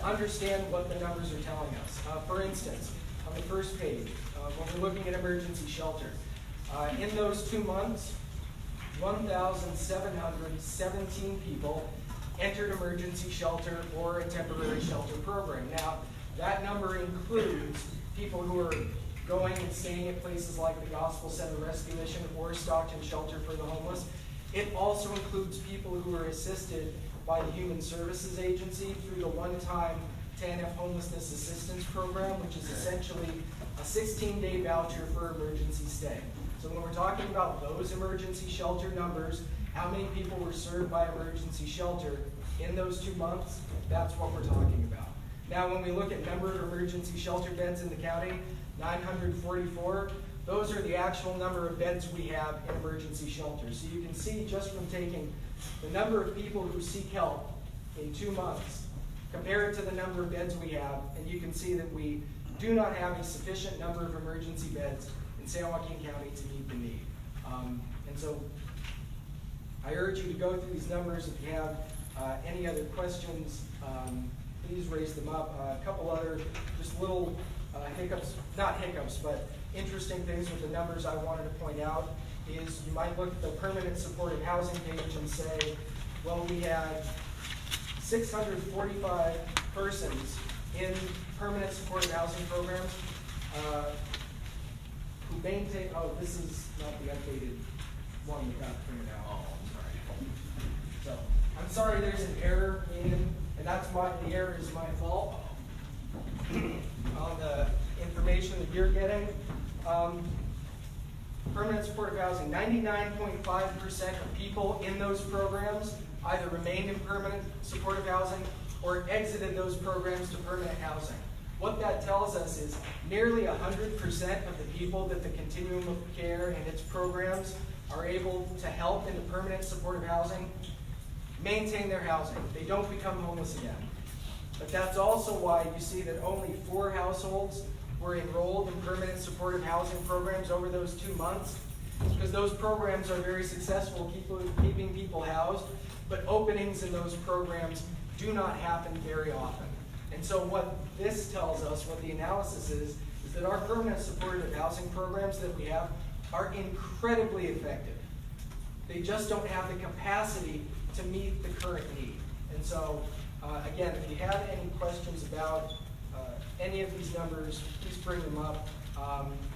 understand what the numbers are telling us. For instance, on the first page, when we're looking at emergency shelter, in those 2 months, 1,717 people entered emergency shelter or a temporary shelter program. Now, that number includes people who are going and staying at places like the Gospel Center Rescue Mission or Stockton Shelter for the Homeless. It also includes people who are assisted by the Human Services Agency through the one-time TANF Homelessness Assistance Program, which is essentially a 16-day voucher for emergency stay. So when we're talking about those emergency shelter numbers, how many people were served by emergency shelter in those 2 months, that's what we're talking about. Now, when we look at number of emergency shelter beds in the county, 944, those are the actual number of beds we have in emergency shelters. So you can see just from taking the number of people who seek help in 2 months, compare it to the number of beds we have, and you can see that we do not have a sufficient number of emergency beds in San Joaquin County to meet the need. And so I urge you to go through these numbers. If you have any other questions, please raise them up. A couple other just little hiccups, not hiccups, but interesting things with the numbers I wanted to point out is you might look at the permanent supportive housing page and say, well, we had 645 persons in permanent supportive housing programs who maintain, oh, this is not the updated one that got printed out. Oh, I'm sorry. So, I'm sorry there's an error in, and that's the error is my fault on the information that you're getting. Permanent supportive housing, 99.5% of people in those programs either remained in permanent supportive housing or exited those programs to permanent housing. What that tells us is nearly 100% of the people that the continuum of care and its programs are able to help into permanent supportive housing maintain their housing. They don't become homeless again. But that's also why you see that only 4 households were enrolled in permanent supportive housing programs over those 2 months, because those programs are very successful keeping people housed, but openings in those programs do not happen very often. And so what this tells us, what the analysis is that our permanent supportive housing programs that we have are incredibly effective. They just don't have the capacity to meet the current need. And so, again, if you have any questions about any of these numbers, please bring them up.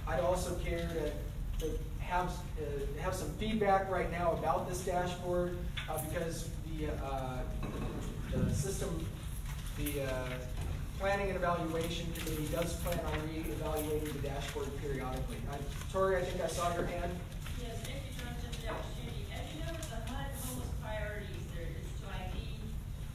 I'd also care to have some feedback right now about this dashboard because the system, the Planning and Evaluation Committee does plan on re-evaluating the dashboard periodically. Tori, I think I saw your hand. Yes, thank you, Jonathan, for the opportunity. As you know, with the HUD homeless priorities, there is to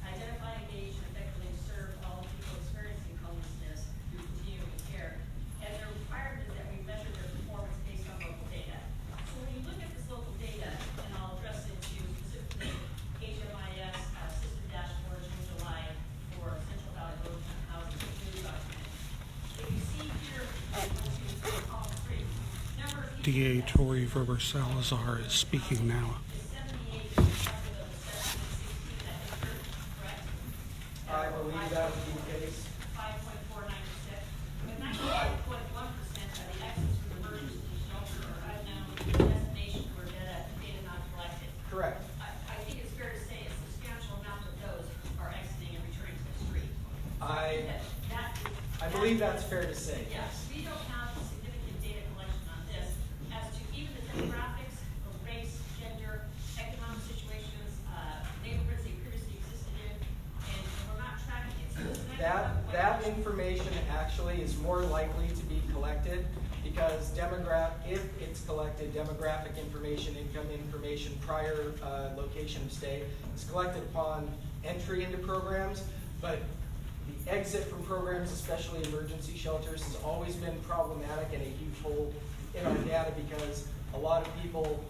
identify, engage, and effectively serve all people experiencing homelessness through continuing care. And they're required that we measure their performance based on local data. So when you look at this local data, and I'll address it to specifically HMIS system dashboards from July for Central Valley Low-Income Housing Community Document. If you see here, column 3, number of people DA Tori Verber Salazar is speaking now. I believe that would be the case. 5.496. But 95.1% of the exits from emergency shelter are unknown destinations where data not collected. Correct. I think it's fair to say a substantial amount of those are exiting and returning to the street. I believe that's fair to say. Yes, we don't have significant data collection on this as to even the demographics of race, gender, economic situations, neighborhoods they previously existed in, and we're not tracking it. So That information actually is more likely to be collected because if it's collected, demographic information, income information, prior location of stay is collected upon entry into programs, but the exit from programs, especially emergency shelters, has always been problematic and a huge hole in our data because a lot of people,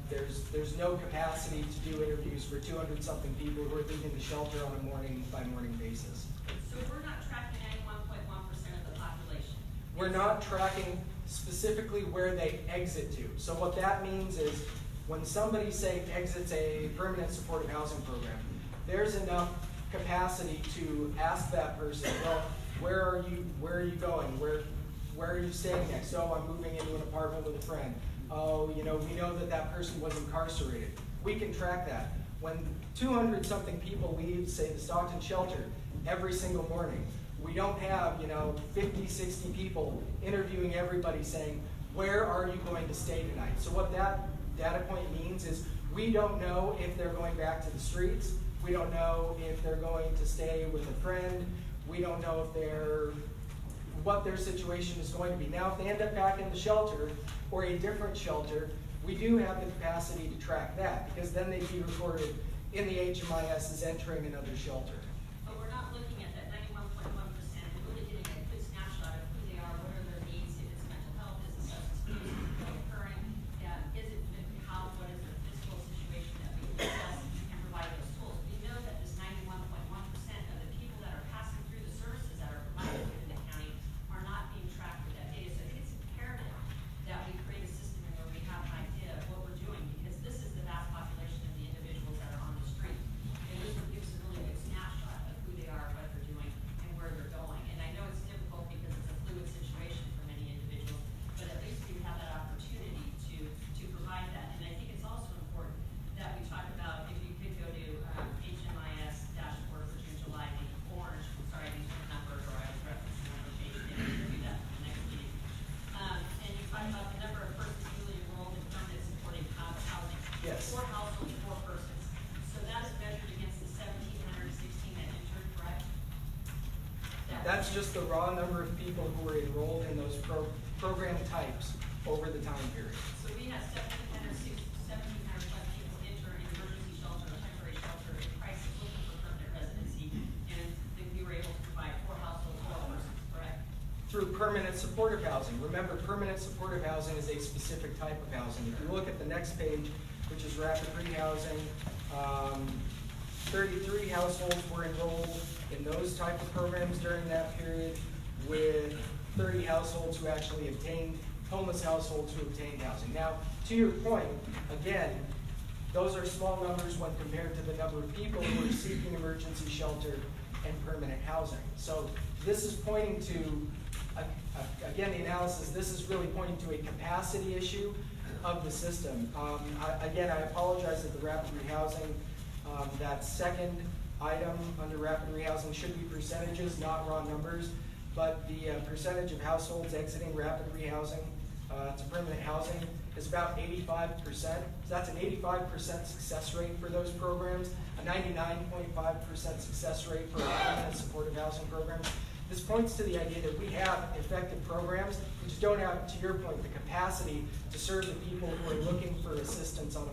there's no capacity to do interviews for 200-something people who are leaving the shelter on a morning-by-morning basis. So we're not tracking any 1.1% of the population. We're not tracking specifically where they exit to. So what that means is when somebody, say, exits a permanent supportive housing program, there's enough capacity to ask that person, well, where are you going? Where are you staying next? Oh, I'm moving into an apartment with a friend. Oh, we know that person was incarcerated. We can track that. When 200-something people leave, say, the Stockton shelter every single morning, we don't have, 50, 60 people interviewing everybody saying, where are you going to stay tonight? So what that data point means is we don't know if they're going back to the streets. We don't know if they're going to stay with a friend. We don't know what their situation is going to be. Now, if they end up back in the shelter or a different shelter, we do have the capacity to track that, because then they'd be recorded in the HMIS as entering another shelter. But we're not looking at that 91.1%, we're really getting a good snapshot of who they are, what are their needs, if it's mental health, is it substance abuse, is it occurring, is it what is their physical situation that we can assess and provide those tools. We know that this 91.1% of the people that are passing through the services that are provided within the county are not being tracked with that data. So I think it's imperative that we create a system where we have an idea of what we're doing, because this is the vast population of the individuals that are on the street. And this will give us a really good snapshot of who they are, what they're doing, and where they're going. And I know it's difficult because it's a fluid situation for many individuals, but at least we have that opportunity to provide that. And I think it's also important that we talk about, if you could go to HMIS dashboard for June, July, the orange, sorry, these are numbers, or I was referencing the number page, and we'll do that for the next meeting. And you talk about the number of persons newly enrolled in permanent supporting housing. Yes. 4 households, 4 persons. So that is measured against the 1,716 that entered, correct? That's just the raw number of people who were enrolled in those program types over the time period. So we had 1,705 people enter an emergency shelter, a temporary shelter, in crisis looking for permanent residency, and then we were able to provide 4 households, 4 persons, correct? Through permanent supportive housing. Remember, permanent supportive housing is a specific type of housing. If you look at the next page, which is rapid rehousing, 33 households were enrolled in those type of programs during that period, with 30 households who actually obtained, homeless households who obtained housing. Now, to your point, again, those are small numbers when compared to the number of people who are seeking emergency shelter and permanent housing. So this is pointing to, again, the analysis, this is really pointing to a capacity issue of the system. Again, I apologize that the rapid rehousing, that second item under rapid rehousing should be percentages, not raw numbers, but the percentage of households exiting rapid rehousing to permanent housing is about 85%. So that's an 85% success rate for those programs, a 99.5% success rate for permanent supportive housing programs. This points to the idea that we have effective programs, we just don't have, to your point, the capacity to serve the people who are looking for assistance on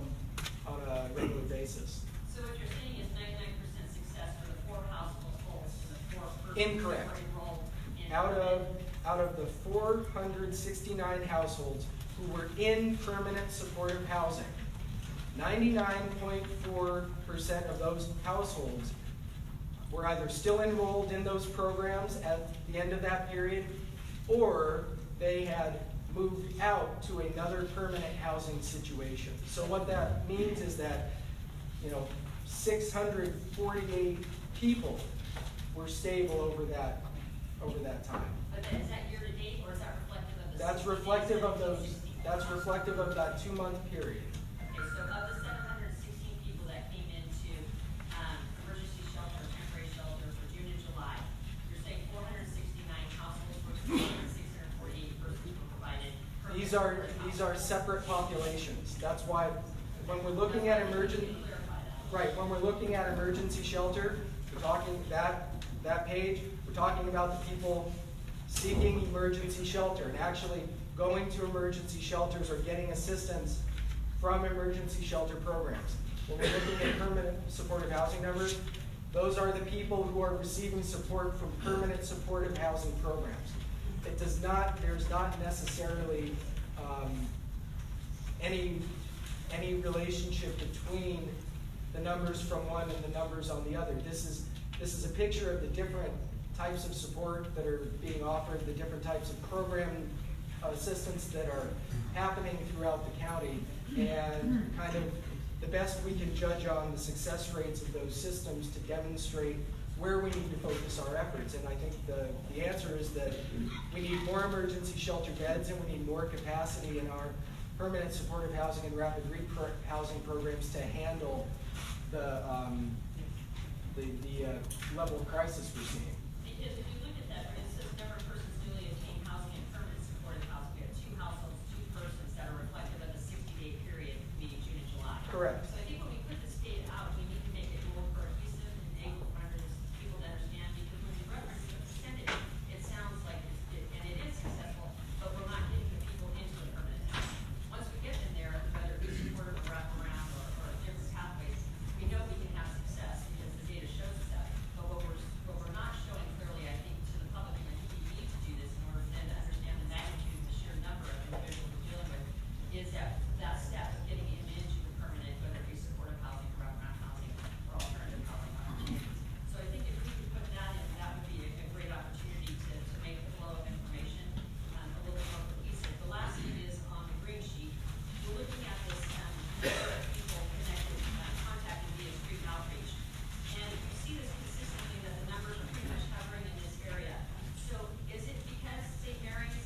a regular basis. So what you're saying is 99% success for the 4 households and the 4 persons Incorrect. that were enrolled in Out of the 469 households who were in permanent supportive housing, 99.4% of those households were either still enrolled in those programs at the end of that period, or they had moved out to another permanent housing situation. So what that means is that, 648 people were stable over that time. But then is that year to date, or is that reflective of the? That's reflective of those. That's reflective of that 2-month period. Okay, so of the 716 people that came into emergency shelter, temporary shelter for June and July, you're saying 469 households were provided, 648 persons were provided. These are separate populations. That's why when we're looking at emergency, right? When we're looking at emergency shelter, we're talking that page. We're talking about the people seeking emergency shelter and actually going to emergency shelters or getting assistance from emergency shelter programs. When we're looking at permanent supportive housing numbers, those are the people who are receiving support from permanent supportive housing programs. There's not necessarily any relationship between the numbers from one and the numbers on the other. This is a picture of the different types of support that are being offered, the different types of program assistance that are happening throughout the county, and kind of the best we can judge on the success rates of those systems to demonstrate where we need to focus our efforts. And I think the answer is that we need more emergency shelter beds and we need more capacity in our permanent supportive housing and rapid housing programs to handle the level of crisis we're seeing. Because if you look at that, it says number of persons newly obtained housing and permanent supportive housing. We have 2 households, 2 persons that are reflective of the 60-day period, meaning June and July. Correct. So I think when we put this data out, we need to make it more cohesive and able for people to understand, because when you reference the percentage, it sounds like and it is successful, but we're not getting the people into the permanent housing. Once we get them there, whether it's supportive or wraparound or different pathways, we know we can have success because the data shows us that. But what we're not showing clearly, I think, to the public, and I think we need to do this in order for them to understand the magnitude, the sheer number of individuals we're dealing with, is that step of getting them into the permanent, whether it be supportive housing, wraparound housing, or alternative housing opportunities. So I think if we could put that in, that would be a great opportunity to make the flow of information a little bit more cohesive. The last thing is on the green sheet, we're looking at this number of people connected, contacted via street outreach. And you see this consistently, that the numbers are pretty much hovering in this area. So is it because St. Mary's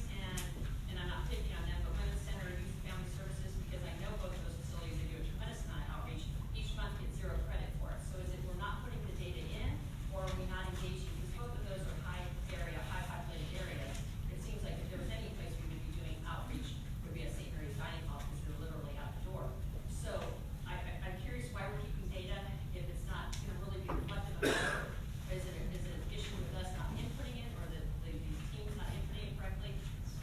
and I'm not picking on them, but Women's Center and Youth and Family Services, because I know both of those facilities, they do a tremendous amount of outreach, each month get 0 credit for it. So is it we're not putting the data in, or are we not engaging? Because both of those are high populated areas. It seems like if there was any place we would be doing outreach, it would be at St. Mary's Dining Hall, because they're literally out the door. So I'm curious why we're keeping data if it's not going to really be reflective of that. Is it an issue with us not inputting it, or the team's not inputting it correctly,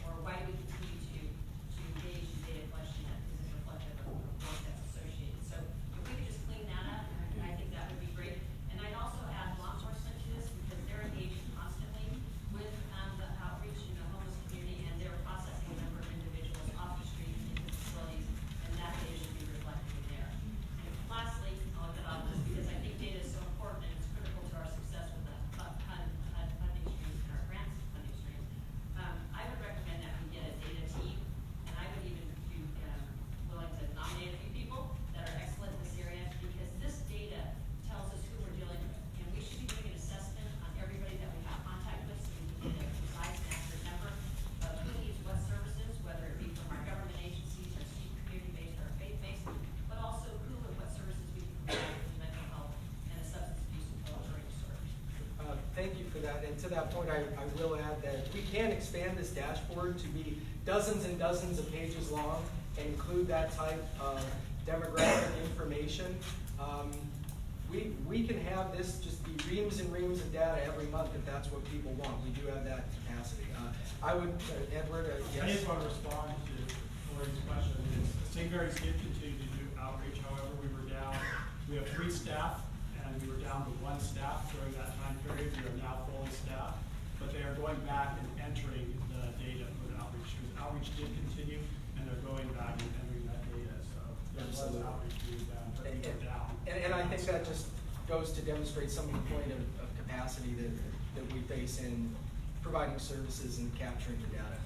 or why do we continue to engage in data collection that isn't reflective of the work that's associated? So if we could just clean that up, I think that would be great. And I'd also add law enforcement to this, because they're engaging constantly with the outreach in the homeless community, and they're processing a number of individuals off the street into facilities, and that data should be reflected in there. And lastly, I'll get off this because I think data is so important and it's critical to our success with the funding streams and our grants funding streams. I would recommend that we get a data team, and I would even be willing to nominate a few people that are excellent in this area, because this data tells us who we're dealing with. And we should be doing an assessment on everybody that we have contact with, so we can get a precise and accurate number of who needs what services, whether it be from our government agencies or community-based or faith-based, but also who and what services we can provide with mental health and a substance abuse and adultery disorder. Thank you for that. And to that point, I will add that we can expand this dashboard to be dozens and dozens of pages long and include that type of demographic information. We can have this just be reams and reams of data every month if that's what people want. We do have that capacity. I would, Edward, yes. I just want to respond to Lori's question. St. Mary's did continue to do outreach, however, we have 3 staff, and we were down to 1 staff during that time period. We are now fully staffed, but they are going back and entering the data for the outreach, because outreach did continue, and they're going back and entering that data, so there was outreach being done, but we were down. And I think that just goes to demonstrate some of the point of capacity that we face in providing services and capturing the data.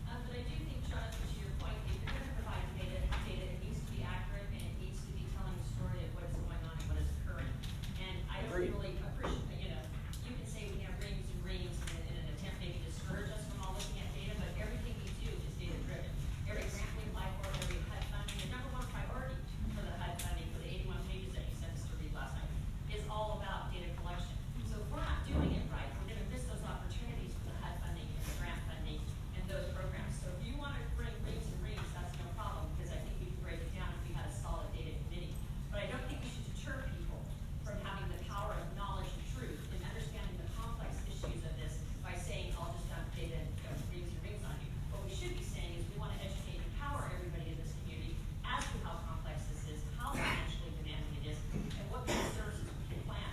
But I do think, Jonathan, to your point, if you're going to provide data, it needs to be accurate and it needs to be telling the story of what is going on and what is occurring. And I don't Agreed. really appreciate, you can say we have reams and reams in an attempt maybe to discourage us from all looking at data, but everything we do is data driven. Every grant we apply for, every HUD funding, the number 1 priority for the HUD funding, for the 81 pages that you sent us to read last night, is all about data collection. So if we're not doing it right, we're going to miss those opportunities for the HUD funding and the grant funding and those programs. So if you want to bring reams and reams, that's no problem, because I think we can break it down if we had a solid data committee. But I don't think we should deter people from having the power of knowledge and truth and understanding the complex issues of this by saying, I'll just dump data and reams and reams on you. What we should be saying is we want to educate and empower everybody in this community as to how complex this is, how financially demanding it is, and what kind of services we can plan.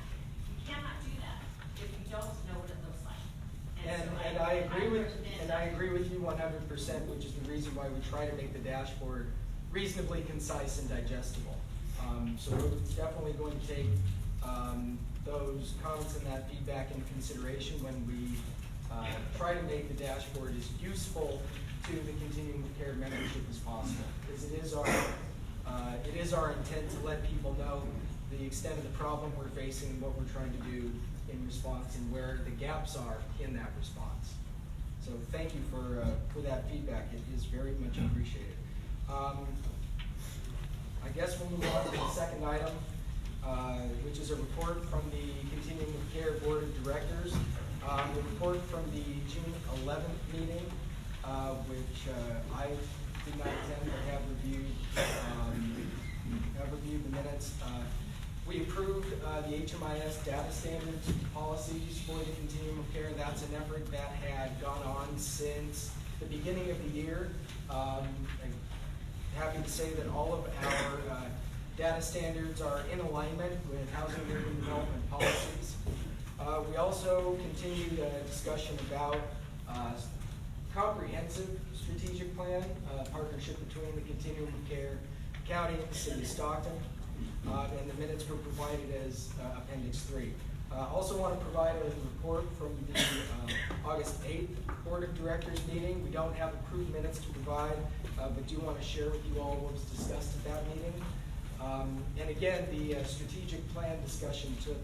You cannot do that if you don't know what it looks like. And I agree with you 100%, which is the reason why we try to make the dashboard reasonably concise and digestible. So we're definitely going to take those comments and that feedback into consideration when we try to make the dashboard as useful to the continuing care membership as possible, because it is our It is our intent to let people know the extent of the problem we're facing and what we're trying to do in response and where the gaps are in that response. So thank you for that feedback. It is very much appreciated. I guess we'll move on to the second item, which is a report from the Continuum of Care Board of Directors. The report from the June 11th meeting, which I did not attend but have reviewed the minutes. We approved the HMIS data standards policies for the Continuum of Care. That's an effort that had gone on since the beginning of the year. I'm happy to say that all of our data standards are in alignment with housing and urban development policies. We also continued a discussion about comprehensive strategic plan, partnership between the Continuum of Care County and the City of Stockton. And the minutes were provided as Appendix 3. Also want to provide a report from the August 8th Board of Directors meeting. We don't have approved minutes to provide, but do want to share with you all what was discussed at that meeting. And again, the strategic plan discussion took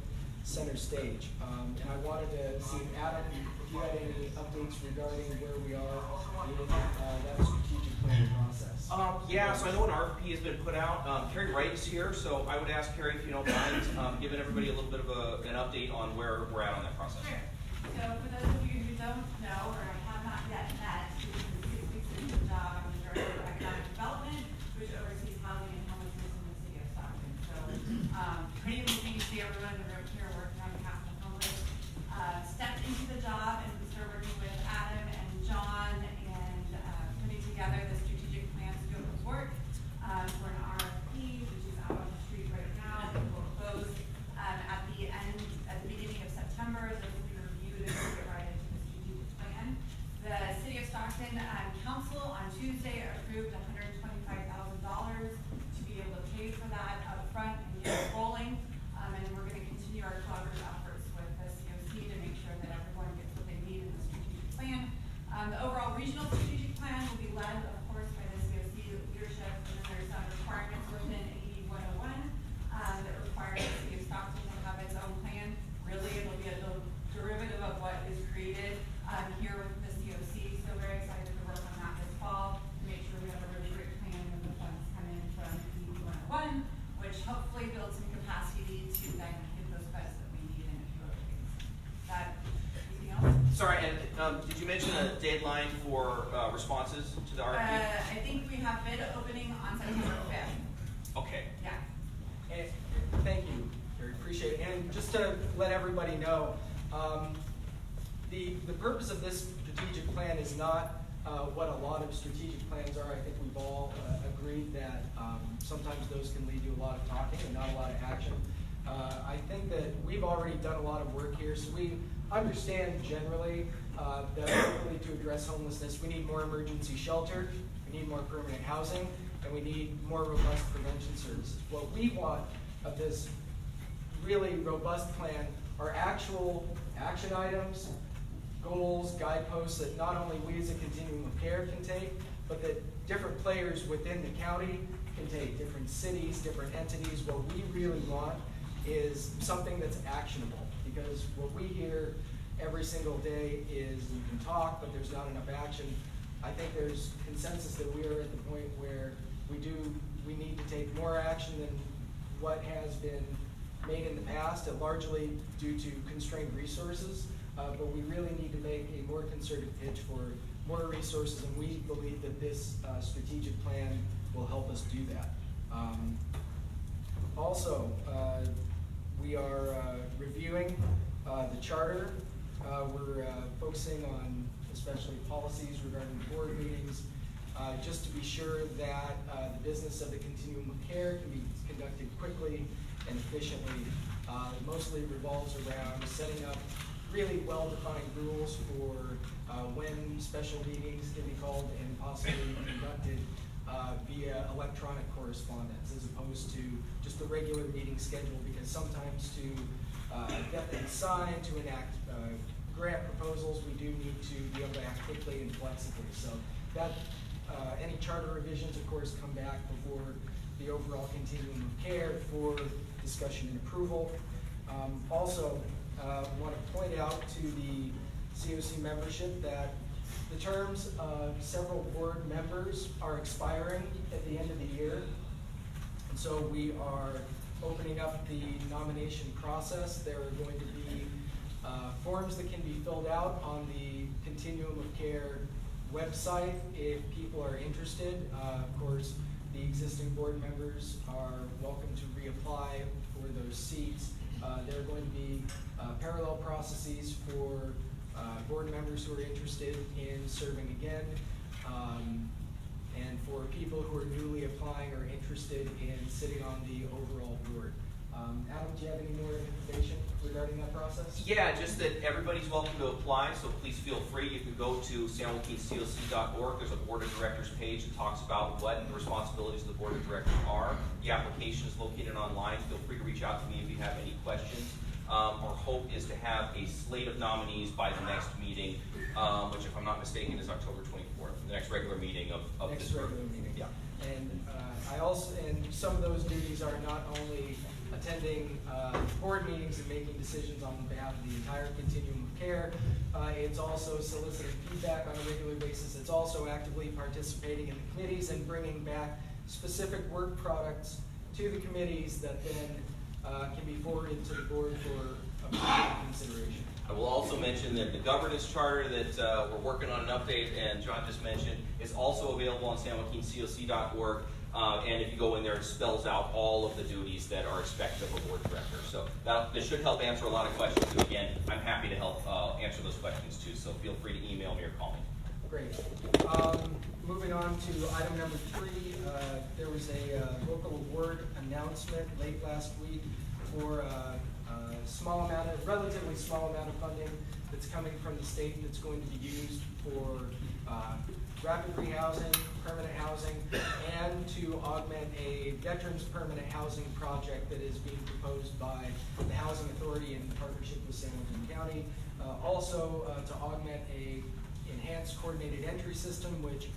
center stage. And I wanted to see if Adam, if you had any updates regarding where we are in that strategic plan process. Yeah, so I know an RFP has been put out. Carrie Wright is here, so I would ask Carrie if you don't mind giving everybody a little bit of an update on where we're at on that process. Sure. So for those of you who don't know or have not yet met, this is the 6 weeks into the job. I'm the Director of Economic Development, which oversees housing and homelessness in the City of Stockton. So pretty amazing to see everyone in the room here working on behalf of the homeless. Stepped into the job and started working with Adam and John and putting together the strategic plan scope of work for an RFP, which is out on the street right now. It will close at the beginning of September. This will be reviewed and we'll get right into the strategic plan. The City of Stockton Council on Tuesday approved $125,000 to be able to pay for that up front and get it rolling. And we're going to continue our collaborative efforts with the COC to make sure that everyone gets what they need in the strategic plan. The overall regional strategic plan will be led, of course, by the COC leadership, and then there's some requirements within AB 101 that require the City of Stockton to have its own plan. Really, it'll be a derivative of what is created here with the COC. So very excited to work on that this fall to make sure we have a really great plan when the funds come in from AB 101, which hopefully builds some capacity to then get those beds that we need in a few other things. Anything else? Sorry, and did you mention a deadline for responses to the RFP? I think we have bid opening on September 5th. Okay. Yeah. And thank you, very appreciate it. And just to let everybody know, the purpose of this strategic plan is not what a lot of strategic plans are. I think we've all agreed that sometimes those can lead to a lot of talking and not a lot of action. I think that we've already done a lot of work here, so we understand generally that really to address homelessness, we need more emergency shelter, we need more permanent housing, and we need more robust prevention services. What we want of this really robust plan are actual action items, goals, guideposts that not only we as a continuum of care can take, but that different players within the county can take, different cities, different entities. What we really want is something that's actionable, because what we hear every single day is you can talk, but there's not enough action. I think there's consensus that we are at the point where we need to take more action than what has been made in the past, largely due to constrained resources. But we really need to make a more concerted pitch for more resources, and we believe that this strategic plan will help us do that. Also, we are reviewing the charter. We're focusing on especially policies regarding board meetings, just to be sure that the business of the continuum of care can be conducted quickly and efficiently. Mostly revolves around setting up really well-defined rules for when special meetings can be called and possibly conducted via electronic correspondence, as opposed to just the regular meeting schedule, because sometimes to get things signed, to enact grant proposals, we do need to be able to act quickly and flexibly. So that any charter revisions, of course, come back before the overall continuum of care for discussion and approval. Also, want to point out to the COC membership that the terms of several board members are expiring at the end of the year. And so we are opening up the nomination process. There are going to be forms that can be filled out on the Continuum of Care website if people are interested. Of course, the existing board members are welcome to reapply for those seats. There are going to be parallel processes for board members who are interested in serving again, and for people who are newly applying or interested in sitting on the overall board. Adam, do you have any more information regarding that process? Yeah, just that everybody's welcome to apply, so please feel free. You can go to sanjoaquincoc.org. There's a board of directors page that talks about what the responsibilities of the board of directors are. The application is located online. Feel free to reach out to me if you have any questions. Our hope is to have a slate of nominees by the next meeting, which, if I'm not mistaken, is October 24th, the next regular meeting of Next this group. regular meeting. Yeah. And some of those duties are not only attending board meetings and making decisions on behalf of the entire continuum of care, it's also soliciting feedback on a regular basis. It's also actively participating in the committees and bringing back specific work products to the committees that then can be forwarded to the board for consideration. I will also mention that the governance charter that we're working on an update, and John just mentioned, is also available on sanjoaquincoc.org. And if you go in there, it spells out all of the duties that are expected of a board director. So this should help answer a lot of questions. And again, I'm happy to help answer those questions too. So feel free to email me or call me. Great. Moving on to item number 3, there was a local award announcement late last week for a relatively small amount of funding that's coming from the state that's going to be used for rapid rehousing, permanent housing, and to augment a veterans permanent housing project that is being proposed by the Housing Authority in partnership with San Joaquin County. Also to augment a enhanced coordinated entry system, which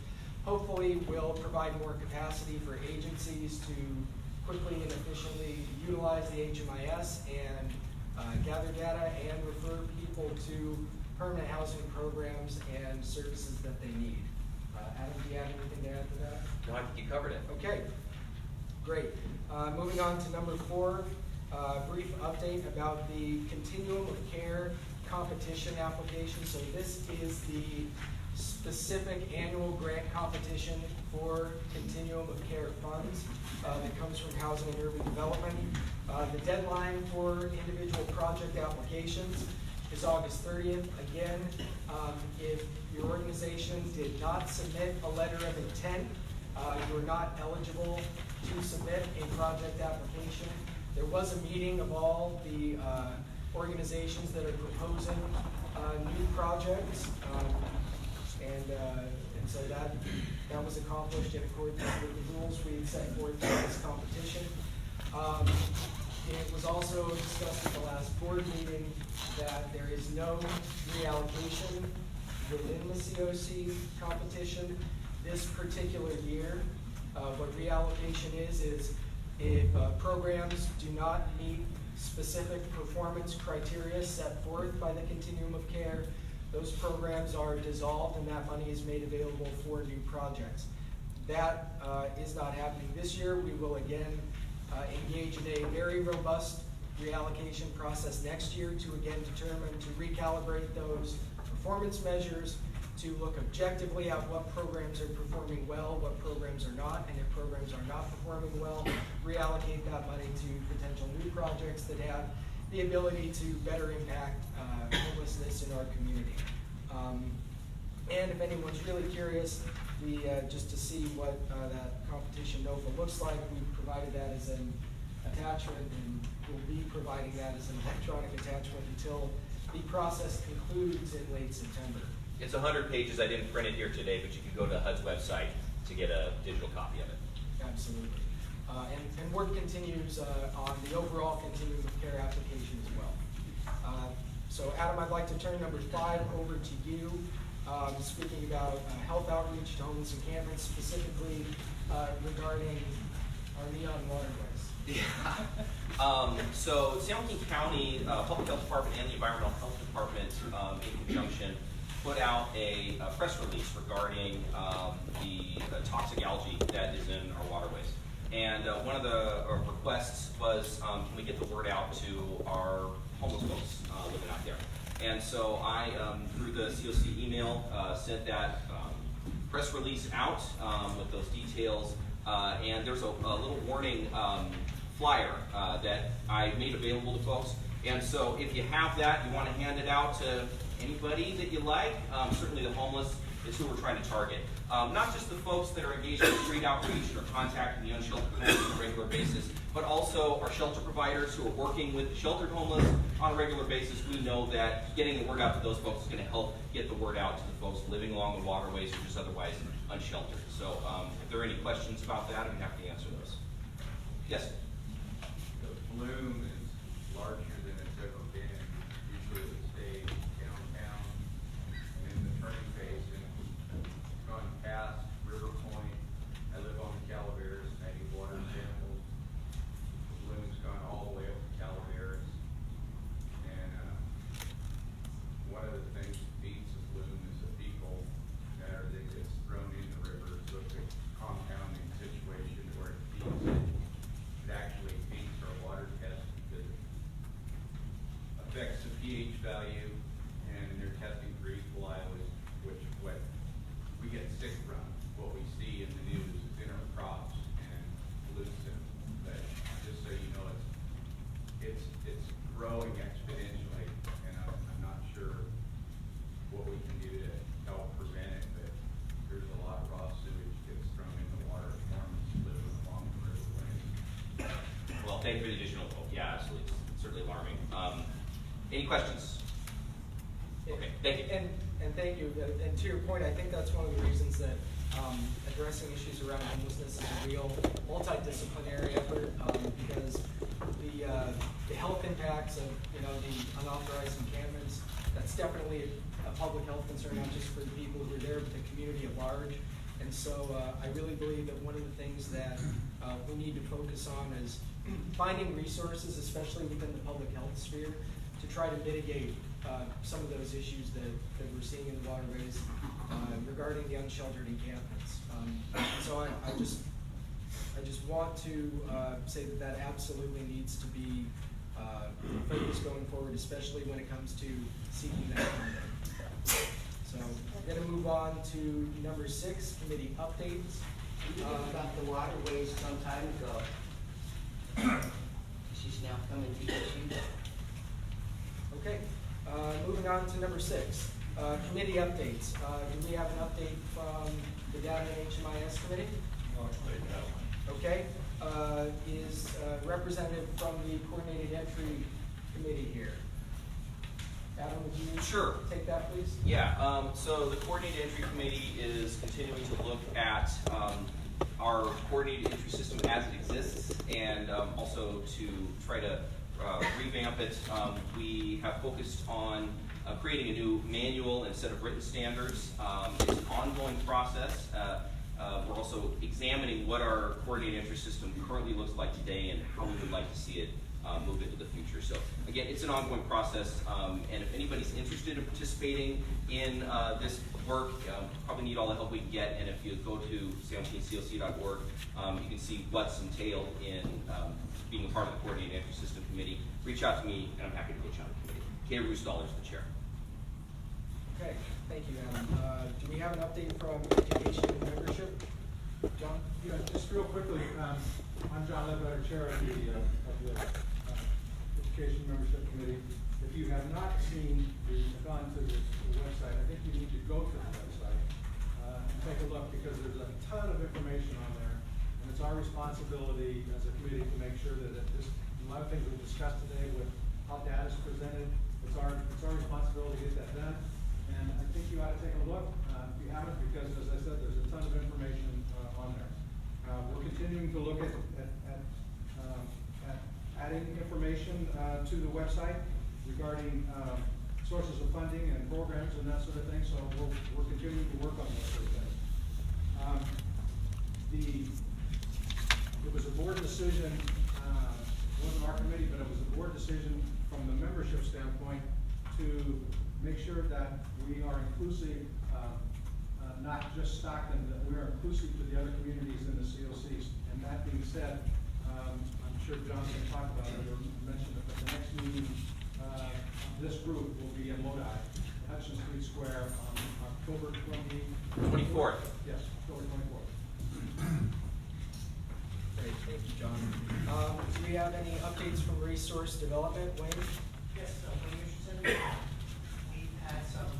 hopefully will provide more capacity for agencies to quickly and efficiently utilize the HMIS and gather data and refer people to permanent housing programs and services that they need. Adam, do you have anything to add to that? No, I think you covered it. Okay, great. Moving on to number 4, brief update about the Continuum of Care competition application. So this is the specific annual grant competition for Continuum of Care funds that comes from Housing and Urban Development. The deadline for individual project applications is August 30th. Again, if your organization did not submit a letter of intent, you are not eligible to submit a project application. There was a meeting of all the organizations that are proposing new projects, and so that was accomplished in accordance with the rules we had set forth for this competition. It was also discussed at the last board meeting that there is no reallocation within the COC competition this particular year. What reallocation is if programs do not meet specific performance criteria set forth by the Continuum of Care, those programs are dissolved and that money is made available for new projects. That is not happening this year. We will again engage in a very robust reallocation process next year to again determine, to recalibrate those performance measures, to look objectively at what programs are performing well, what programs are not, and if programs are not performing well, reallocate that money to potential new projects that have the ability to better impact homelessness in our community. And if anyone's really curious, just to see what that competition NOFA looks like, we provided that as an attachment, and we'll be providing that as an electronic attachment until the process concludes in late September. It's 100 pages. I didn't print it here today, but you can go to HUD's website to get a digital copy of it. Absolutely. And work continues on the overall Continuum of Care application as well. So Adam, I'd like to turn number 5 over to you. Speaking about health outreach to homeless encampments, specifically regarding our neon waterways. Yeah. So San Joaquin County Public Health Department and the Environmental Health Department in conjunction put out a press release regarding the toxic algae that is in our waterways. And one of the requests was, can we get the word out to our homeless folks living out there? And so I, through the COC email, sent that press release out with those details. And there's a little warning flyer that I made available to folks. And so if you have that, you want to hand it out to anybody that you like. Certainly the homeless is who we're trying to target. Not just the folks that are engaged in street outreach or contacting the unsheltered homeless on a regular basis, but also our shelter providers who are working with sheltered homeless on a regular basis. We know that getting the word out to those folks is going to help get the word out to the folks living along the waterways or just otherwise unsheltered. So if there are any questions about that, I'd be happy to answer those. Yes? The bloom is larger than it's ever been. Usually it would stay downtown and in the turning basin, gone past River Point. I live on the Calaveras, I need water samples. The bloom's gone all the way up to Calaveras. And one of the things that feeds the bloom is the people that gets thrown in the river. So it's a compounding situation where it feeds it. It actually feeds our water test because it affects the pH value, and they're testing for E. coli, which what we get sick from. What we see in the news is in our crops and pollution. But just so you know, it's growing exponentially, and I'm not sure what we can do to help prevent it. But there's a lot of raw sewage gets thrown in the water. Farmers living along the riverways. Well, thank you for the additional info. Yeah, absolutely. It's certainly alarming. Any questions? Okay, thank you. And thank you. And to your point, I think that's one of the reasons that addressing issues around homelessness is a real multidisciplinary effort, because the health impacts of the unauthorized encampments, that's definitely a public health concern, not just for the people who are there, but the community at large. And so I really believe that one of the things that we need to focus on is finding resources, especially within the public health sphere, to try to mitigate some of those issues that we're seeing in the waterways regarding the unsheltered encampments. So I just want to say that absolutely needs to be focused going forward, especially when it comes to seeking that funding. So I'm going to move on to number 6, committee updates. We talked about the waterways some time ago. She's now coming to you. Okay, moving on to number 6, committee updates. Do we have an update from the Data and HMIS committee? Okay, is representative from the coordinated entry committee here? Adam, would you take that, please? Yeah, so the Coordinated Entry Committee is continuing to look at our coordinated entry system as it exists, and also to try to revamp it. We have focused on creating a new manual instead of written standards. It's an ongoing process. We're also examining what our coordinated entry system currently looks like today and how we would like to see it move into the future. So again, it's an ongoing process, and if anybody's interested in participating in this work, probably need all the help we can get. And if you go to sanjoaquincoc.org, you can see what's entailed in being a part of the Coordinated Entry System Committee. Reach out to me, and I'm happy to get you on the committee. Kay Roosdahl is the chair. Okay, thank you, Adam. Do we have an update from education and membership? John? Yeah, just real quickly, I'm John Ledbetter, chair of the Education Membership Committee. If you have not gone to the website, I think you need to go to the website and take a look, because there's a ton of information on there, and it's our responsibility as a committee to make sure that a lot of things we've discussed today with how data is presented, it's our responsibility to get that done. And I think you ought to take a look if you haven't, because as I said, there's a ton of information on there. We're continuing to look at adding information to the website regarding sources of funding and programs and that sort of thing. So we're continuing to work on those sort of things. it was a board decision, it wasn't our committee, but it was a board decision from the membership standpoint to make sure that we are inclusive, not just Stockton, that we are inclusive to the other communities in the COCs. And that being said, I'm sure John's going to talk about it or mention it, but the next meeting of this group will be in Lodi, Hudson Street Square, on October 24th. Yes, October 24th. Great, thank you, John. Do we have any updates from resource development, Wayne? Yes, when you said we've had some,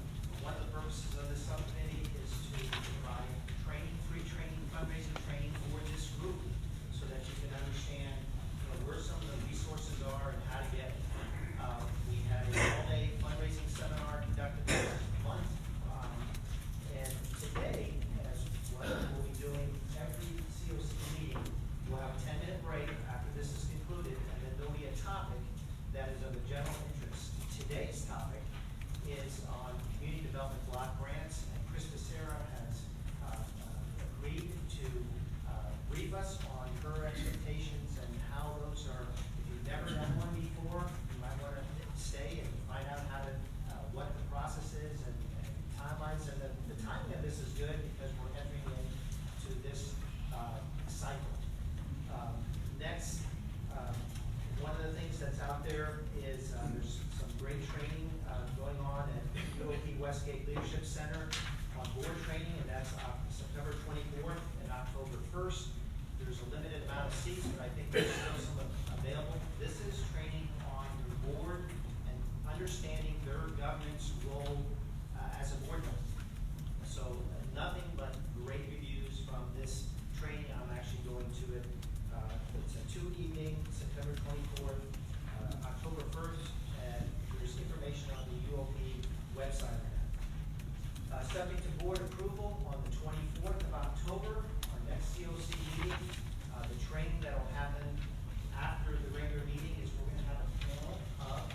one of the purposes of this subcommittee is to provide training, free training, fundraising training for this group, so that you can understand, where some of the resources are and how to get it. We had a all-day fundraising seminar conducted last month, and today, as what we'll be doing every COC meeting, we'll have a 10-minute break after this is concluded, and then there'll be a topic that is of the general interest. Today's topic is on community development block grants, and Chris Becerra has agreed to brief us on her expectations and how those are. If you've never done one before, you might want to stay and find out how to, what the process is and timelines. And the timing of this is good because we're entering into this cycle. Next, one of the things that's out there is there's some great training going on at UOP Westgate Leadership Center on board training, and that's September 24th and October 1st. There's a limited amount of seats, but I think there's still some available. This is training on your board and understanding their governance role as a board member. So nothing but great reviews from this training. I'm actually going to it. It's a 2-evening, September 24th, October 1st, and there's information on the UOP website on that. Subject to board approval on the 24th of October, our next COC meeting. The training that'll happen after the regular meeting is we're going to have a panel of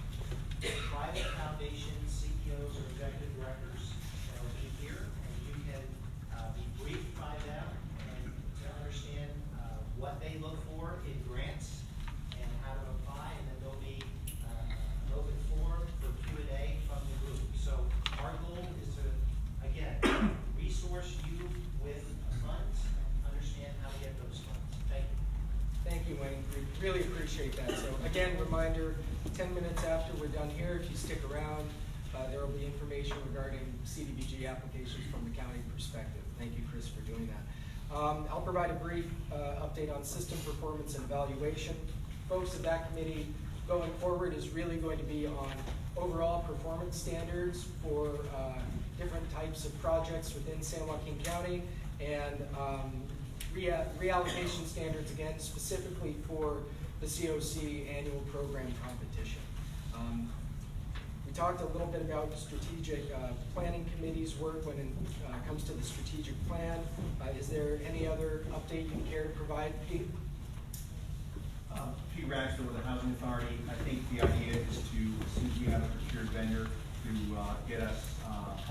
private foundation CEOs or executive directors that will be here, and you can be briefed by them and to understand what they look for in grants and how to apply, and then there'll be an open forum for Q&A from the group. So our goal is to, again, resource you with funds and understand how to get those funds. Thank you. Thank you, Wayne. We really appreciate that. So again, reminder, 10 minutes after we're done here, if you stick around, there will be information regarding CDBG applications from the county perspective. Thank you, Chris, for doing that. I'll provide a brief update on system performance and evaluation. Focus of that committee going forward is really going to be on overall performance standards for different types of projects within San Joaquin County, and reallocation standards, again, specifically for the COC annual program competition. We talked a little bit about strategic planning committee's work when it comes to the strategic plan. Is there any other update you care to provide, Pete? Pete Ragsdale with the Housing Authority. I think the idea is to, as soon as we have a procured vendor, to get us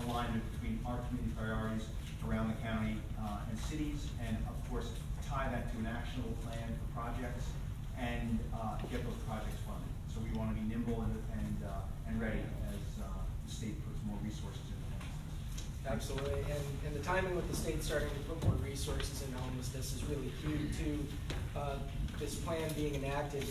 alignment between our community priorities around the county and cities, and of course tie that to an actionable plan for projects and get those projects funded. So we want to be nimble and ready as the state puts more resources into homelessness. Absolutely, and the timing with the state starting to put more resources into homelessness is really key to this plan being enacted.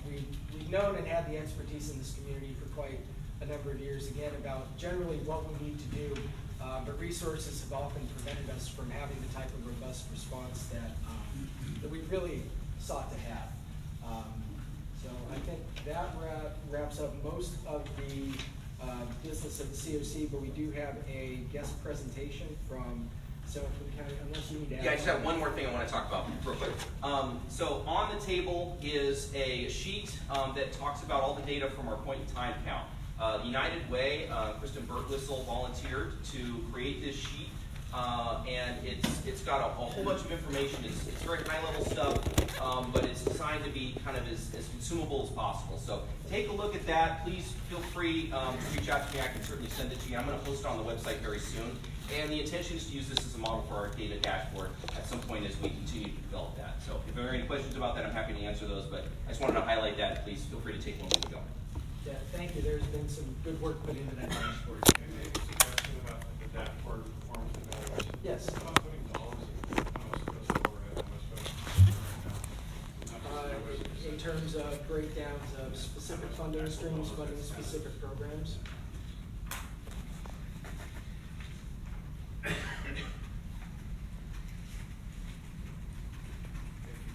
We've known and had the expertise in this community for quite a number of years, again, about generally what we need to do, but resources have often prevented us from having the type of robust response that we really sought to have. So I think that wraps up most of the business of the COC, but we do have a guest presentation from San Joaquin County, unless you need to add. Yeah, I just have one more thing I want to talk about real quick. So on the table is a sheet that talks about all the data from our point in time count. United Way, Kristen Bertwissel volunteered to create this sheet and it's got a whole bunch of information. It's very high level stuff, but it's designed to be kind of as consumable as possible. So take a look at that. Please feel free to reach out to me. I can certainly send it to you. I'm going to post it on the website very soon. And the intention is to use this as a model for our data dashboard at some point as we continue to develop that. So if there are any questions about that, I'm happy to answer those. But I just wanted to highlight that. Please feel free to take one when we go. Yeah, thank you. There's been some good work put into that dashboard. And maybe a suggestion about the dashboard performance evaluation. Yes. How much dollars and how much goes to overhead, how much goes to In terms of breakdowns of specific funding streams, funding specific programs. Thank you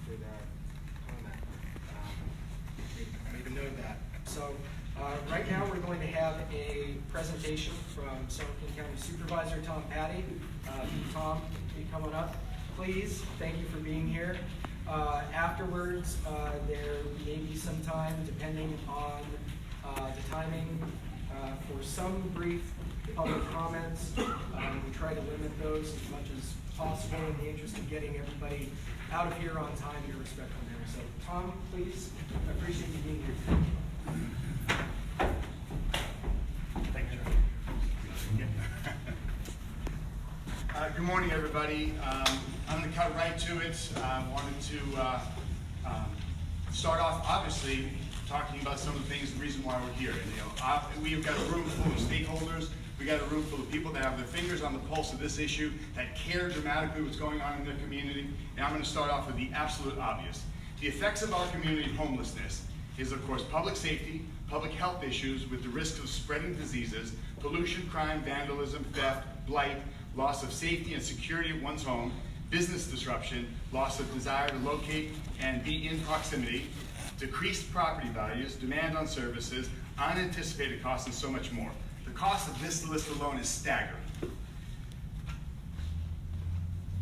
for that comment. Made a note of that. So right now we're going to have a presentation from San Joaquin County Supervisor Tom Patty. Tom, can you come on up, please? Thank you for being here. Afterwards, there may be some time, depending on the timing, for some brief public comments. We try to limit those as much as possible in the interest of getting everybody out of here on time in a respectful manner. So, Tom, please, I appreciate you being here. Thank you. Good morning, everybody. I'm going to cut right to it. Wanted to start off, obviously, talking about some of the things, the reason why we're here. And, we've got a room full of stakeholders. We got a room full of people that have their fingers on the pulse of this issue, that care dramatically what's going on in their community. And I'm going to start off with the absolute obvious. The effects of our community homelessness is, of course, public safety, public health issues with the risk of spreading diseases, pollution, crime, vandalism, theft, blight, loss of safety and security at one's home, business disruption, loss of desire to locate and be in proximity, decreased property values, demand on services, unanticipated costs, and so much more. The cost of this list alone is staggering.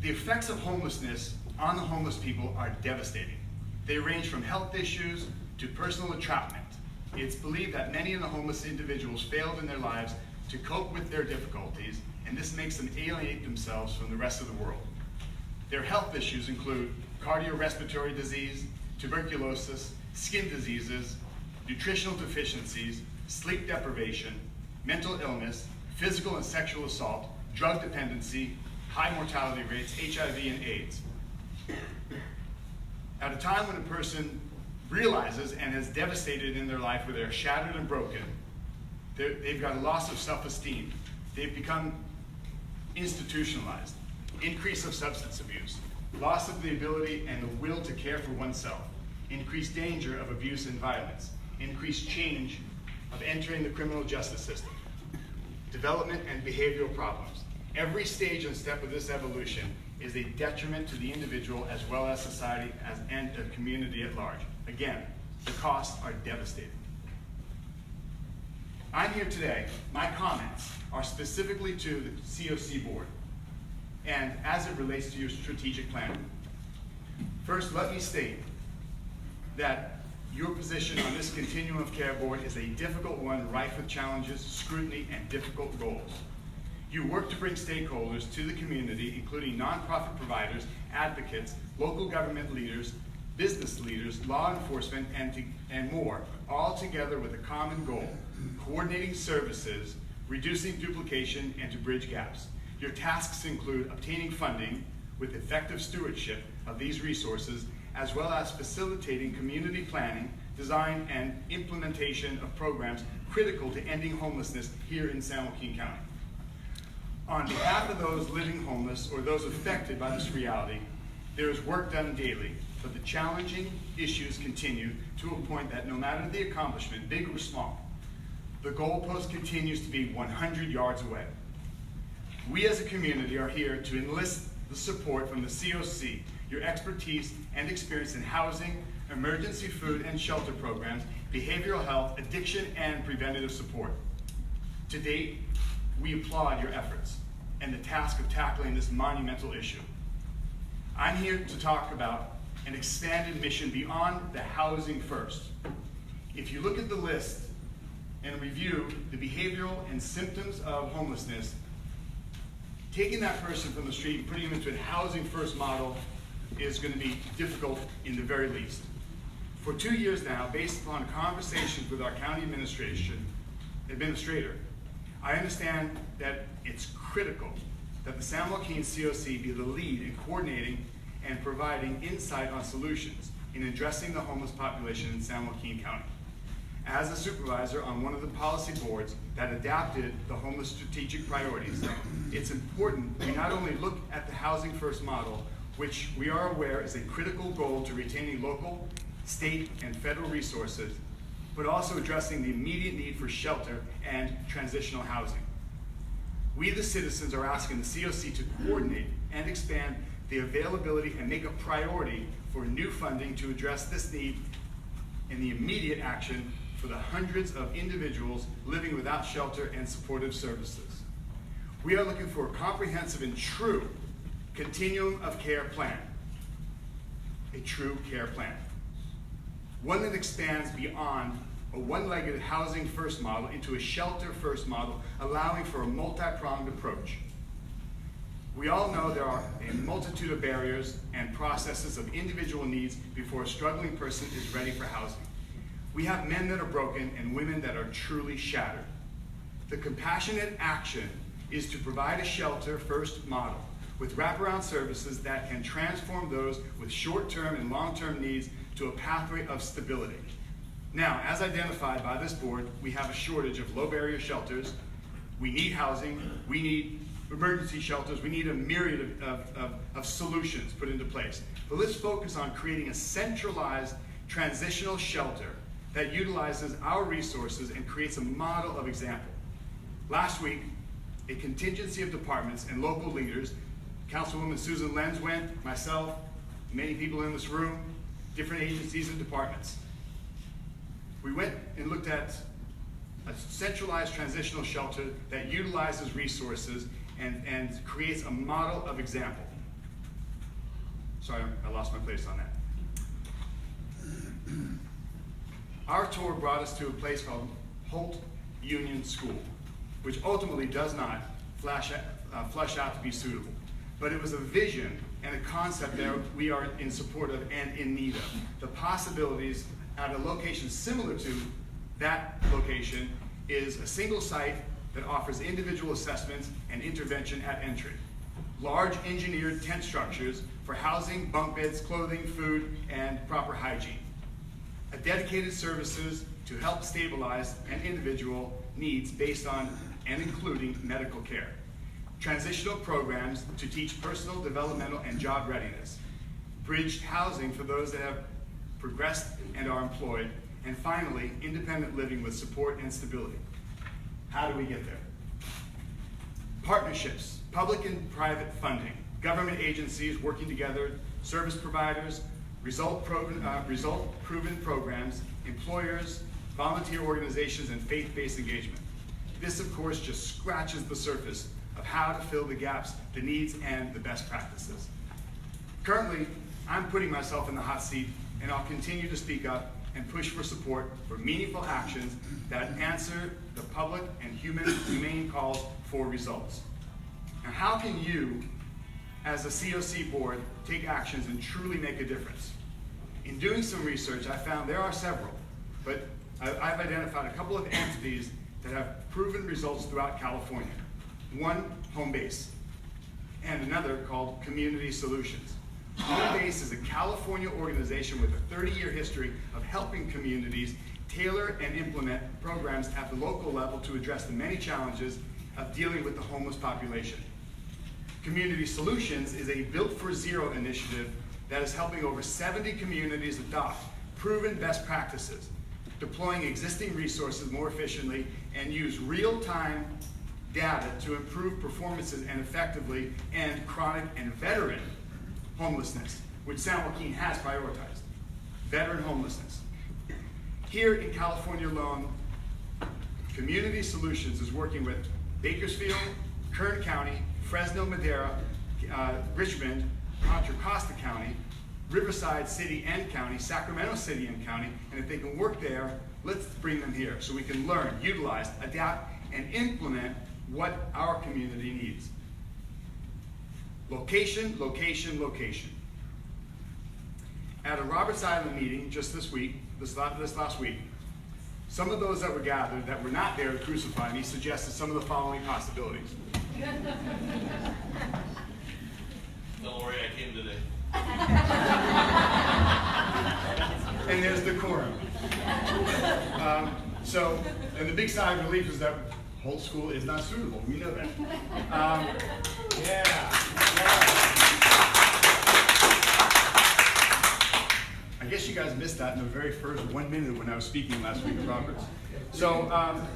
The effects of homelessness on the homeless people are devastating. They range from health issues to personal entrapment. It's believed that many of the homeless individuals failed in their lives to cope with their difficulties, and this makes them alienate themselves from the rest of the world. Their health issues include cardiorespiratory disease, tuberculosis, skin diseases, nutritional deficiencies, sleep deprivation, mental illness, physical and sexual assault, drug dependency, high mortality rates, HIV and AIDS. At a time when a person realizes and is devastated in their life where they're shattered and broken, they've got a loss of self-esteem, they've become institutionalized, increase of substance abuse, loss of the ability and the will to care for oneself, increased danger of abuse and violence, increased change of entering the criminal justice system, development and behavioral problems. Every stage and step of this evolution is a detriment to the individual as well as society and the community at large. Again, the costs are devastating. I'm here today, my comments are specifically to the COC board and as it relates to your strategic plan. First, let me state that your position on this continuum of care board is a difficult one, rife with challenges, scrutiny, and difficult goals. You work to bring stakeholders to the community, including nonprofit providers, advocates, local government leaders, business leaders, law enforcement, and more, all together with a common goal: coordinating services, reducing duplication, and to bridge gaps. Your tasks include obtaining funding with effective stewardship of these resources, as well as facilitating community planning, design, and implementation of programs critical to ending homelessness here in San Joaquin County. On behalf of those living homeless or those affected by this reality, there is work done daily, but the challenging issues continue to a point that no matter the accomplishment, big or small, the goalpost continues to be 100 yards away. We as a community are here to enlist the support from the COC, your expertise and experience in housing, emergency food and shelter programs, behavioral health, addiction, and preventative support. To date, we applaud your efforts and the task of tackling this monumental issue. I'm here to talk about an expanded mission beyond the housing first. If you look at the list and review the behavioral and symptoms of homelessness, taking that person from the street and putting them into a housing first model is going to be difficult in the very least. For 2 years now, based upon conversations with our county administrator, I understand that it's critical that the San Joaquin COC be the lead in coordinating and providing insight on solutions in addressing the homeless population in San Joaquin County. As a supervisor on one of the policy boards that adapted the homeless strategic priorities, it's important we not only look at the housing first model, which we are aware is a critical goal to retaining local, state, and federal resources, but also addressing the immediate need for shelter and transitional housing. We, the citizens, are asking the COC to coordinate and expand the availability and make a priority for new funding to address this need and the immediate action for the hundreds of individuals living without shelter and supportive services. We are looking for a comprehensive and true continuum of care plan. A true care plan. One that expands beyond a one-legged housing first model into a shelter first model, allowing for a multi-pronged approach. We all know there are a multitude of barriers and processes of individual needs before a struggling person is ready for housing. We have men that are broken and women that are truly shattered. The compassionate action is to provide a shelter first model with wraparound services that can transform those with short-term and long-term needs to a pathway of stability. Now, as identified by this board, we have a shortage of low-barrier shelters. We need housing. We need emergency shelters. We need a myriad of solutions put into place. But let's focus on creating a centralized transitional shelter that utilizes our resources and creates a model of example. Last week, a contingency of departments and local leaders, Councilwoman Susan Lenz went, myself, many people in this room, different agencies and departments. We went and looked at a centralized transitional shelter that utilizes resources and creates a model of example. Sorry, I lost my place on that. Our tour brought us to a place called Holt Union School, which ultimately does not flush out to be suitable. But it was a vision and a concept that we are in support of and in need of. The possibilities at a location similar to that location is a single site that offers individual assessments and intervention at entry. Large engineered tent structures for housing, bunk beds, clothing, food, and proper hygiene. A dedicated services to help stabilize an individual needs based on and including medical care. Transitional programs to teach personal, developmental, and job readiness. Bridged housing for those that have progressed and are employed. And finally, independent living with support and stability. How do we get there? Partnerships, public and private funding, government agencies working together, service providers, result-proven programs, employers, volunteer organizations, and faith-based engagement. This, of course, just scratches the surface of how to fill the gaps, the needs, and the best practices. Currently, I'm putting myself in the hot seat, and I'll continue to speak up and push for support for meaningful actions that answer the public and humane calls for results. Now, how can you, as a COC board, take actions and truly make a difference? In doing some research, I found there are several, but I've identified a couple of entities that have proven results throughout California. One, Home Base, and another called Community Solutions. Home Base is a California organization with a 30-year history of helping communities tailor and implement programs at the local level to address the many challenges of dealing with the homeless population. Community Solutions is a Built for Zero initiative that is helping over 70 communities adopt proven best practices, deploying existing resources more efficiently, and use real-time data to improve performances and effectively end chronic and veteran homelessness, which San Joaquin has prioritized. Veteran homelessness. Here in California alone, Community Solutions is working with Bakersfield, Kern County, Fresno, Madera, Richmond, Contra Costa County, Riverside City and County, Sacramento City and County, and if they can work there, let's bring them here so we can learn, utilize, adapt, and implement what our community needs. Location, location, location. At a Roberts Island meeting just this last week, some of those that were gathered that were not there to crucify me suggested some of the following possibilities. Don't worry, I came today. And there's decorum. And the big sigh of relief is that whole school is not suitable. We know that. I guess you guys missed that in the very first 1 minute when I was speaking last week at Roberts. So,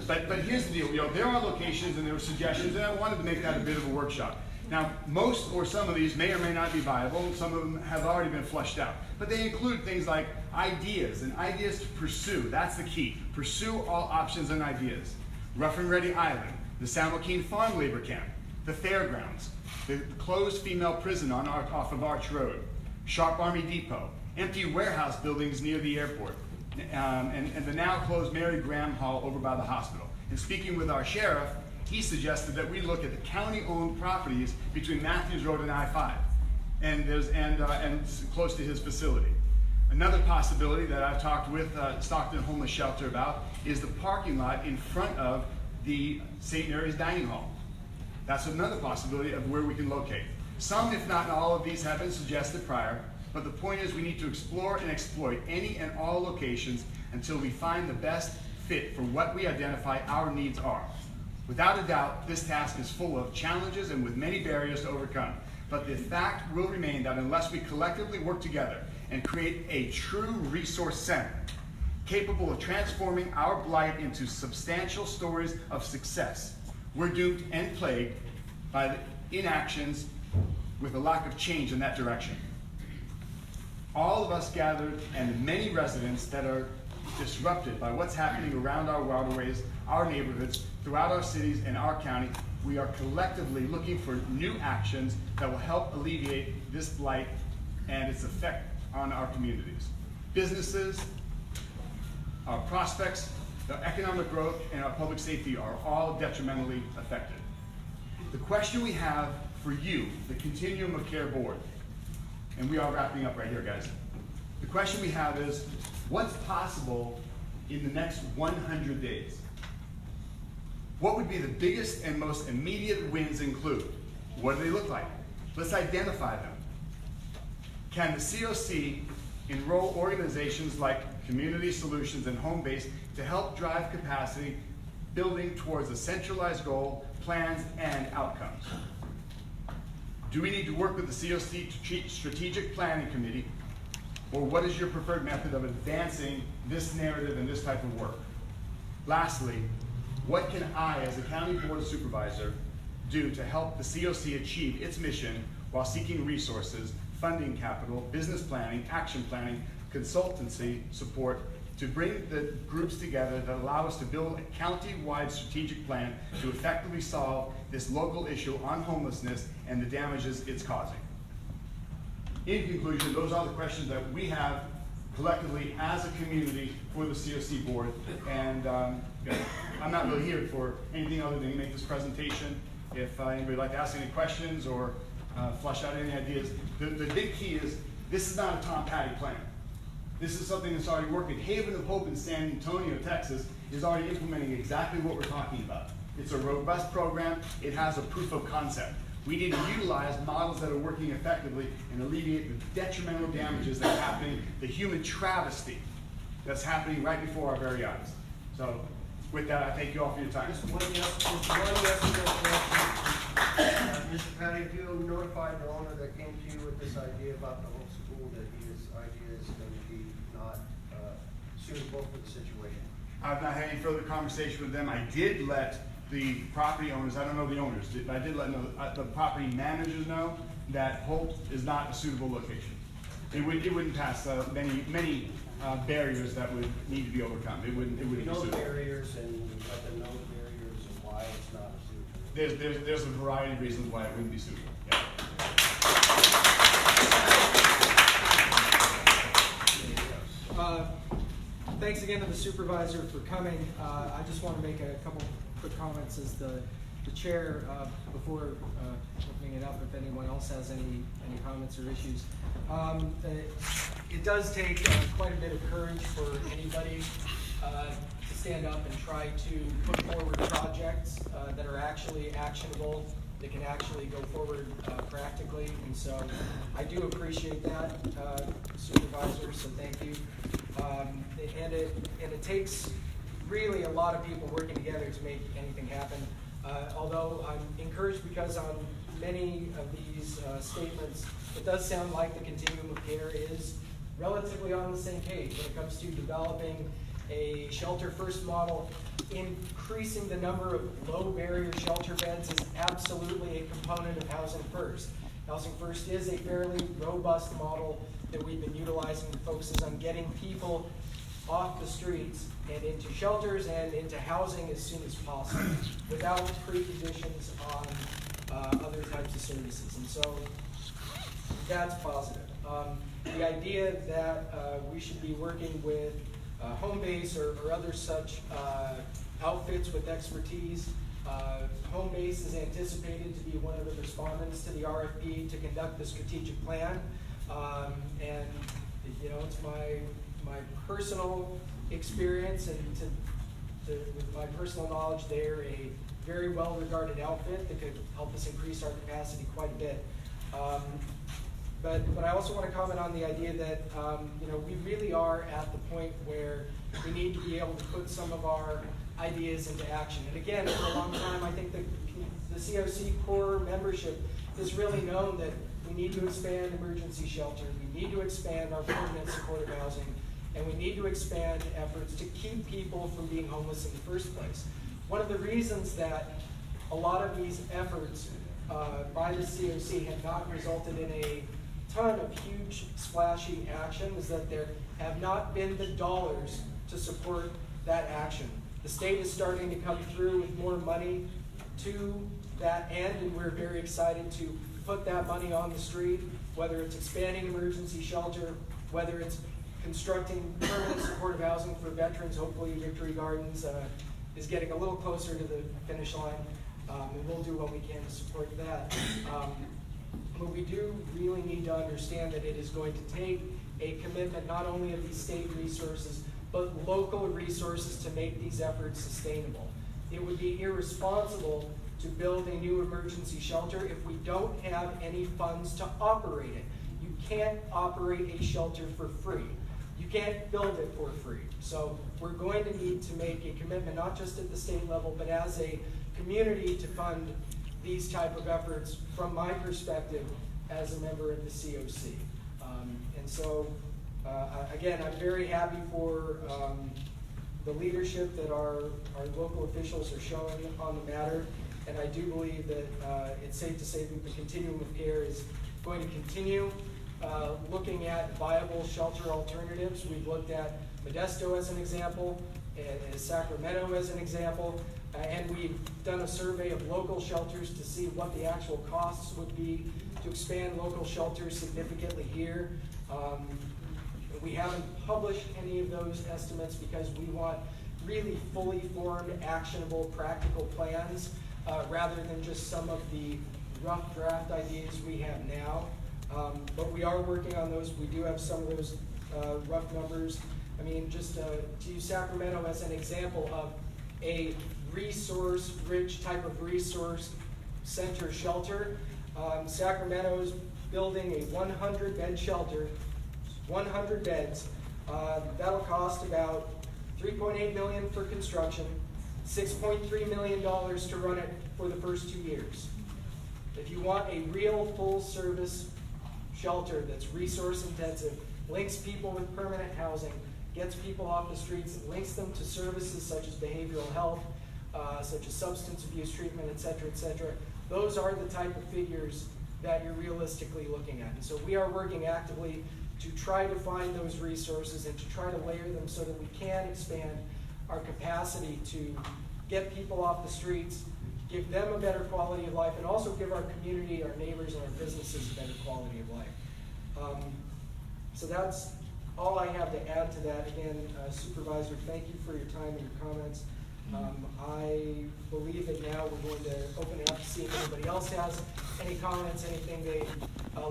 but here's the deal. You know, there are locations and there were suggestions, and I wanted to make that a bit of a workshop. Now, most or some of these may or may not be viable, and some of them have already been fleshed out. But they include things like ideas and ideas to pursue. That's the key. Pursue all options and ideas. Rough and Ready Island, the San Joaquin Farm Labor Camp, the fairgrounds, the closed female prison off of Arch Road, Sharp Army Depot, empty warehouse buildings near the airport, and the now closed Mary Graham Hall over by the hospital. And speaking with our sheriff, he suggested that we look at the county-owned properties between Matthews Road and I-5, and close to his facility. Another possibility that I've talked with Stockton Homeless Shelter about is the parking lot in front of the St. Mary's Dining Hall. That's another possibility of where we can locate. Some, if not all of these, have been suggested prior, but the point is we need to explore and exploit any and all locations until we find the best fit for what we identify our needs are. Without a doubt, this task is full of challenges and with many barriers to overcome. But the fact will remain that unless we collectively work together and create a true resource center, capable of transforming our blight into substantial stories of success, we're doomed and plagued by the inactions with a lack of change in that direction. All of us gathered and many residents that are disrupted by what's happening around our waterways, our neighborhoods, throughout our cities and our county, we are collectively looking for new actions that will help alleviate this blight and its effect on our communities. Businesses, our prospects, the economic growth, and our public safety are all detrimentally affected. The question we have for you, the Continuum of Care Board, and we are wrapping up right here, guys. The question we have is, what's possible in the next 100 days? What would be the biggest and most immediate wins include? What do they look like? Let's identify them. Can the COC enroll organizations like Community Solutions and Home Base to help drive capacity building towards a centralized goal, plans, and outcomes? Do we need to work with the COC Strategic Planning Committee, or what is your preferred method of advancing this narrative and this type of work? Lastly, what can I, as a County Board Supervisor, do to help the COC achieve its mission while seeking resources, funding capital, business planning, action planning, consultancy support to bring the groups together that allow us to build a county-wide strategic plan to effectively solve this local issue on homelessness and the damages it's causing? In conclusion, those are the questions that we have collectively as a community for the COC board. And I'm not really here for anything other than to make this presentation. If anybody would like to ask any questions or flesh out any ideas, the big key is this is not a Tom Petty plan. This is something that's already working. Haven of Hope in San Antonio, Texas is already implementing exactly what we're talking about. It's a robust program. It has a proof of concept. We need to utilize models that are working effectively and alleviate the detrimental damages that are happening, the human travesty that's happening right before our very eyes. So with that, I thank you all for your time. Just one yes question. Mr. Patty, have you notified the owner that came to you with this idea about the whole school that his idea is going to be not suitable for the situation? I've not had any further conversation with them. I did let the property owners, I don't know the owners, I did let the property managers know that Holt is not a suitable location. It wouldn't pass many barriers that would need to be overcome. It wouldn't be know the suitable. barriers and let them know the barriers and why it's not suitable. There's a variety of reasons why it wouldn't be suitable. Yeah. Thanks again to the supervisor for coming. I just want to make a couple quick comments as the the chair, before opening it up, if anyone else has any comments or issues. It does take quite a bit of courage for anybody to stand up and try to put forward projects that are actually actionable, that can actually go forward practically. And so I do appreciate that, Supervisor, so thank you. And it takes really a lot of people working together to make anything happen. Although I'm encouraged because on many of these statements, it does sound like the continuum of care is relatively on the same page when it comes to developing a shelter-first model. Increasing the number of low-barrier shelter beds is absolutely a component of Housing First. Housing First is a fairly robust model that we've been utilizing that focuses on getting people off the streets and into shelters and into housing as soon as possible without preconditions on other types of services. And so that's positive. The idea that we should be working with home base or other such outfits with expertise. Home base is anticipated to be one of the respondents to the RFP to conduct the strategic plan. And you know, it's my personal experience and with my personal knowledge, they're a very well-regarded outfit that could help us increase our capacity quite a bit. But I also want to comment on the idea that you know, we really are at the point where we need to be able to put some of our ideas into action. And again, for a long time, I think the COC core membership has really known that we need to expand emergency shelter, we need to expand our permanent supportive housing, and we need to expand efforts to keep people from being homeless in the first place. One of the reasons that a lot of these efforts by the COC have not resulted in a ton of huge splashy action is that there have not been the dollars to support that action. The state is starting to come through with more money to that end, and we're very excited to put that money on the street, whether it's expanding emergency shelter, whether it's constructing permanent supportive housing for veterans. Hopefully Victory Gardens is getting a little closer to the finish line, and we'll do what we can to support that. But we do really need to understand that it is going to take a commitment not only of these state resources, but local resources to make these efforts sustainable. It would be irresponsible to build a new emergency shelter if we don't have any funds to operate it. You can't operate a shelter for free. You can't build it for free. So we're going to need to make a commitment, not just at the state level, but as a community to fund these type of efforts from my perspective as a member of the COC. And so, again, I'm very happy for the leadership that our local officials are showing on the matter. And I do believe that it's safe to say that the continuum of care is going to continue looking at viable shelter alternatives. We've looked at Modesto as an example, and Sacramento as an example, and we've done a survey of local shelters to see what the actual costs would be to expand local shelters significantly here. We haven't published any of those estimates because we want really fully formed, actionable, practical plans rather than just some of the rough draft ideas we have now. But we are working on those. We do have some of those rough numbers. I mean, just to use Sacramento as an example of a resource-rich type of resource center shelter, Sacramento's building a 100-bed shelter, 100 beds. That'll cost about $3.8 million for construction, $6.3 million to run it for the first 2 years. If you want a real full-service shelter that's resource-intensive, links people with permanent housing, gets people off the streets, links them to services such as behavioral health, such as substance abuse treatment, et cetera, those are the type of figures that you're realistically looking at. And so we are working actively to try to find those resources and to try to layer them so that we can expand our capacity to get people off the streets, give them a better quality of life, and also give our community, our neighbors, and our businesses a better quality of life. So that's all I have to add to that. Again, Supervisor, thank you for your time and your comments. I believe that now we're going to open it up to see if anybody else has any comments, anything they'd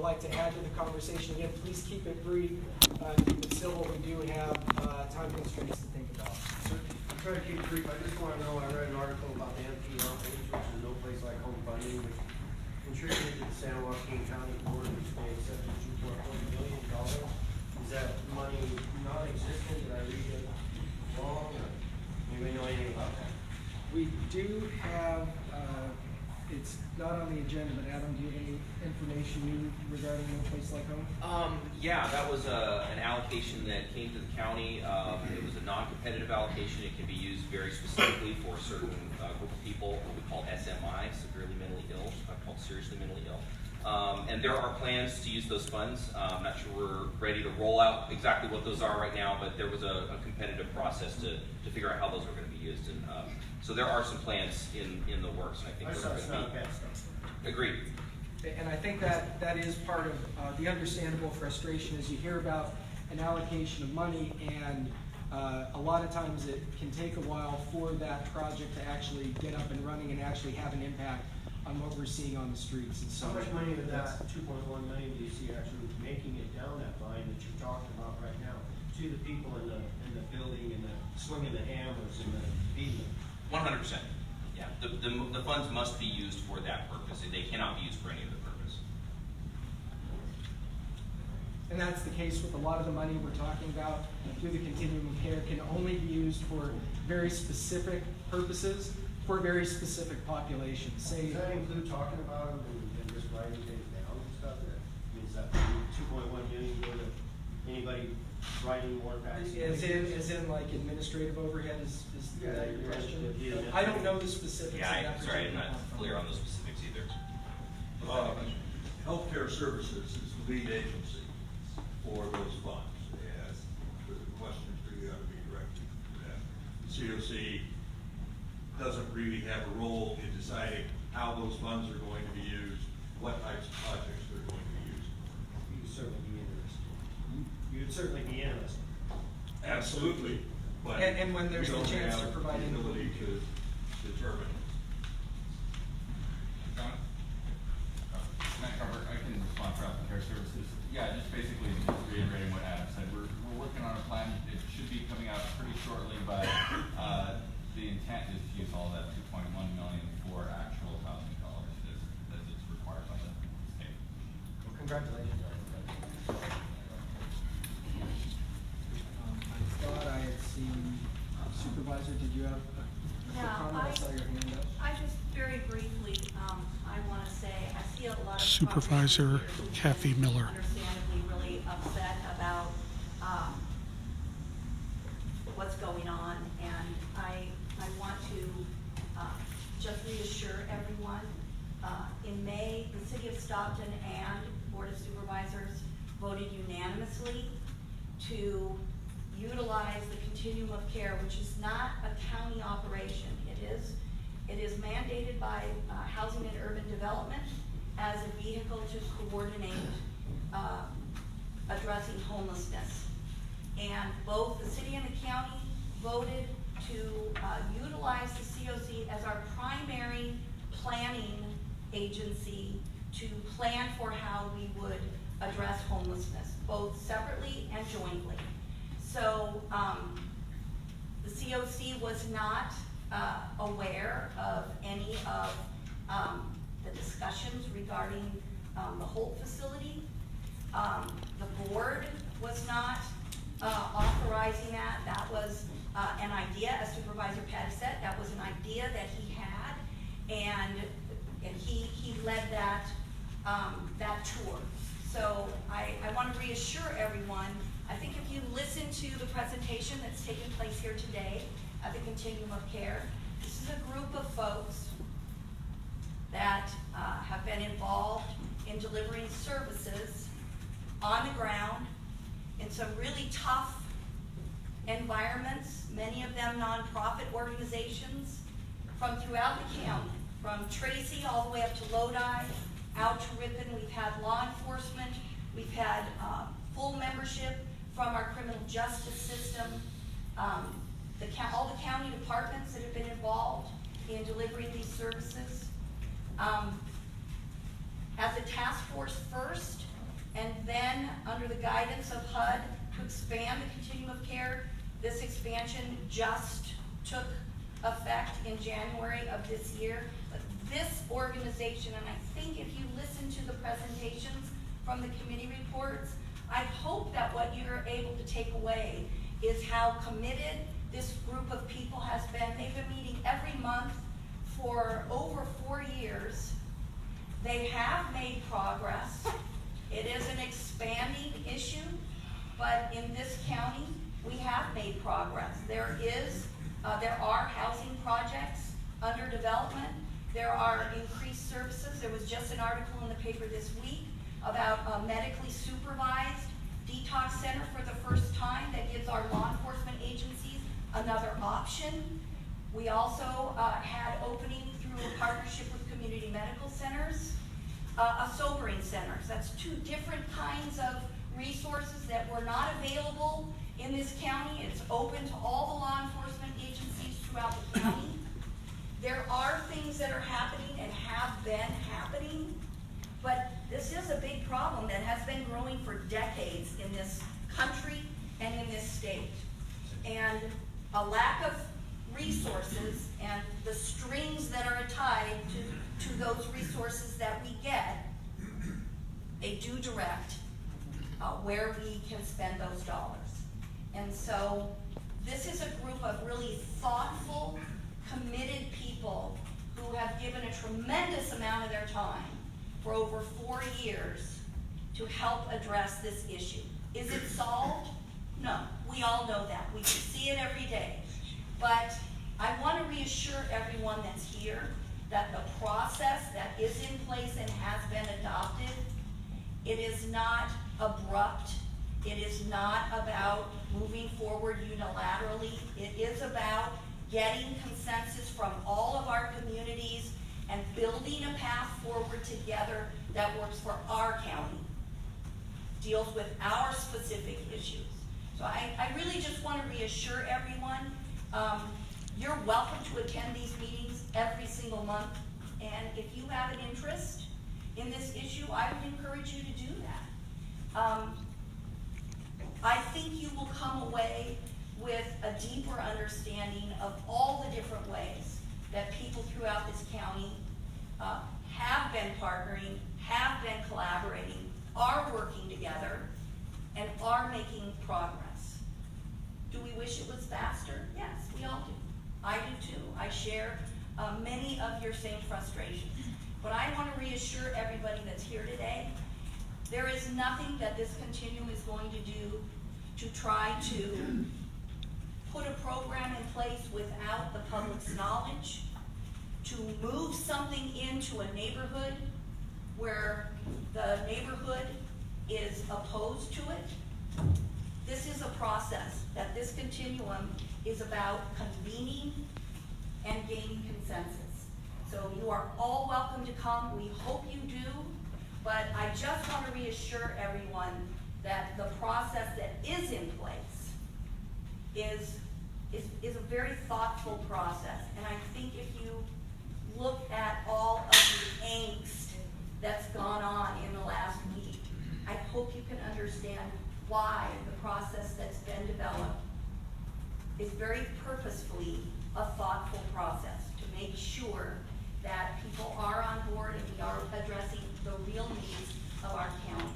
like to add to the conversation. Again, please keep it brief, keep it civil. We do have time constraints to think about. I'm trying to keep it brief. I just want to know, I read an article about the NPL page, which is no place like home funding, which contributed to the San Joaquin County Board, which they accepted $2.1 million. Is that money non-existent? Did I read it wrong? Or anybody know anything about that? We do have, it's not on the agenda, but Adam, do you have any information new regarding No Place Like Home? Yeah, that was an allocation that came to the county. It was a non-competitive allocation. It can be used very specifically for a certain group of people, what we call SMI, severely mentally ill, called seriously mentally ill. And there are plans to use those funds. I'm not sure we're ready to roll out exactly what those are right now, but there was a competitive process to figure out how those were going to be used. And so there are some plans in the works, and I think they're going to be. Agreed. And I think that is part of the understandable frustration as you hear about an allocation of money, and a lot of times it can take a while for that project to actually get up and running and actually have an impact on what we're seeing on the streets. And so How much money of that $2.1 million do you see actually making it down that line that you're talking about right now to the people in the building and the swinging the hammers and the beating them? 100%. Yeah, the funds must be used for that purpose. They cannot be used for any other purpose. And that's the case with a lot of the money we're talking about through the continuum of care can only be used for very specific purposes for very specific populations. Say, Does that include talking about them and just writing things down and stuff? Does that 2.1 million go to anybody writing more facts? as in like administrative overhead is Yeah, that your yeah, question? yeah, yeah. I don't know the specifics. Yeah, of that sorry, I'm particular not one. clear on those specifics either. Healthcare Services is the lead agency for those funds, and the questions really ought to be directed to them. The COC doesn't really have a role in deciding how those funds are going to be used, what types of projects they're going to be used. You would certainly be interested. You'd certainly be interested. Absolutely, but And when there's we the don't chance to have provide the input. ability to determine. John? Matt Carver, I can respond for Healthcare Services. Yeah, just basically just reiterating what Adam said. We're working on a plan. It should be coming out pretty shortly, but the intent is to use all that $2.1 million for actual housing dollars as it's required by the state. Well, congratulations. I thought I had seen Supervisor, did you have a quick comment? I saw your hand up. I just very briefly, I want to say, I see a lot of Supervisor Kathy Miller. understandably really upset about what's going on, and I want to just reassure everyone. In May, the City of Stockton and Board of Supervisors voted unanimously to utilize the continuum of care, which is not a county operation. It is mandated by Housing and Urban Development as a vehicle to coordinate addressing homelessness. And both the city and the county voted to utilize the COC as our primary planning agency to plan for how we would address homelessness, both separately and jointly. So the COC was not aware of any of the discussions regarding the Holt facility. The board was not authorizing that. That was an idea, as Supervisor Patty said, that was an idea that he had, and he led that tour. So I want to reassure everyone, I think if you listen to the presentation that's taking place here today at the Continuum of Care, this is a group of folks that have been involved in delivering services on the ground in some really tough environments, many of them nonprofit organizations from throughout the county, from Tracy all the way up to Lodi, out to Ripon. We've had law enforcement, we've had full membership from our criminal justice system. all the county departments that have been involved in delivering these services. As a task force first, and then under the guidance of HUD to expand the continuum of care. This expansion just took effect in January of this year. But this organization, and I think if you listen to the presentations from the committee reports, I hope that what you're able to take away is how committed this group of people has been. They've been meeting every month for over 4 years. They have made progress. It is an expanding issue, but in this county, we have made progress. There are housing projects under development. There are increased services. There was just an article in the paper this week about a medically supervised detox center for the first time that gives our law enforcement agencies another option. We also had opening through a partnership with community medical centers, a sobering centers. That's 2 different kinds of resources that were not available in this county. It's open to all the law enforcement agencies throughout the county. There are things that are happening and have been happening, but this is a big problem that has been growing for decades in this country and in this state. And a lack of resources and the strings that are tied to those resources that we get, they do direct where we can spend those dollars. And so this is a group of really thoughtful, committed people who have given a tremendous amount of their time for over 4 years to help address this issue. Is it solved? No, we all know that. We can see it every day. But I want to reassure everyone that's here that the process that is in place and has been adopted, it is not abrupt. It is not about moving forward unilaterally. It is about getting consensus from all of our communities and building a path forward together that works for our county, deals with our specific issues. So I really just want to reassure everyone, you're welcome to attend these meetings every single month. And if you have an interest in this issue, I would encourage you to do that. I think you will come away with a deeper understanding of all the different ways that people throughout this county have been partnering, have been collaborating, are working together, and are making progress. Do we wish it was faster? Yes, we all do. I do too. I share many of your same frustrations. But I want to reassure everybody that's here today, there is nothing that this continuum is going to do to try to put a program in place without the public's knowledge, to move something into a neighborhood where the neighborhood is opposed to it. This is a process that this continuum is about convening and gaining consensus. So you are all welcome to come. We hope you do. But I just want to reassure everyone that the process that is in place is a very thoughtful process. And I think if you look at all of the angst that's gone on in the last week, I hope you can understand why the process that's been developed is very purposefully a thoughtful process to make sure that people are on board and we are addressing the real needs of our county.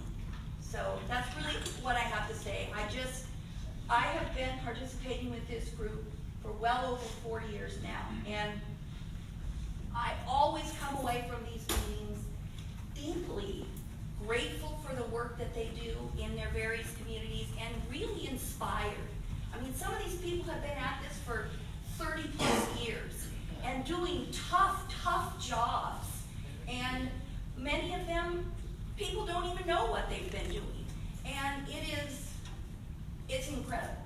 So that's really what I have to say. I have been participating with this group for well over 4 years now, and I always come away from these meetings deeply grateful for the work that they do in their various communities and really inspired. I mean, some of these people have been at this for 30 plus years and doing tough jobs. And many of them, people don't even know what they've been doing. And it's incredible.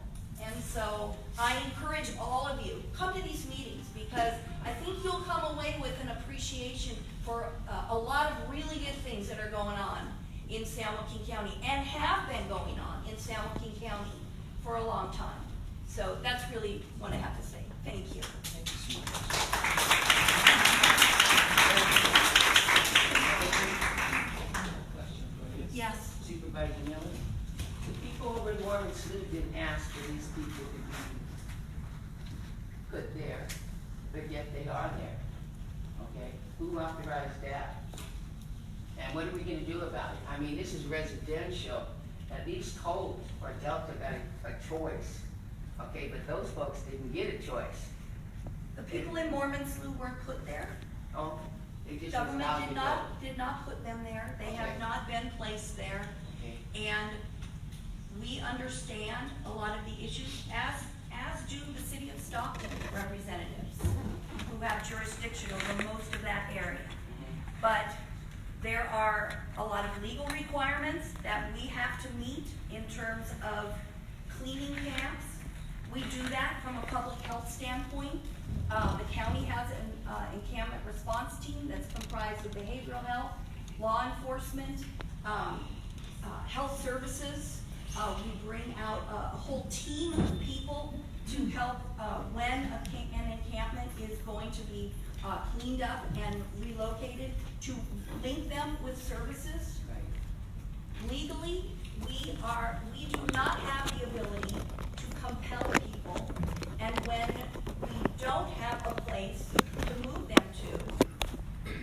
And so I encourage all of you, come to these meetings because I think you'll come away with an appreciation for a lot of really good things that are going on in San Joaquin County and have been going on in San Joaquin County for a long time. So that's really what I have to say. Thank you. Yes. Supervisor Miller? The people over in Warren Slough didn't ask for these people to be put there, but yet they are there. Okay? Who authorized that? And what are we gonna do about it? I mean, this is residential. At least Hope or Delta got a choice. Okay, but those folks didn't get a choice. The people in Mormon Slough weren't put there. Oh, they just was allowed Government to go. did not put them there. They have Okay. not been placed there. Okay. And we understand a lot of the issues, as do the city of Stockton representatives, who have jurisdiction over most of that area. But there are a lot of legal requirements that we have to meet in terms of cleaning camps. We do that from a public health standpoint. The county has an encampment response team that's comprised of behavioral health, law enforcement, health services. We bring out a whole team of people to help when an encampment is going to be cleaned up and relocated, to link them with services. Legally, we do not have the ability to compel people, and when we don't have a place to move them to,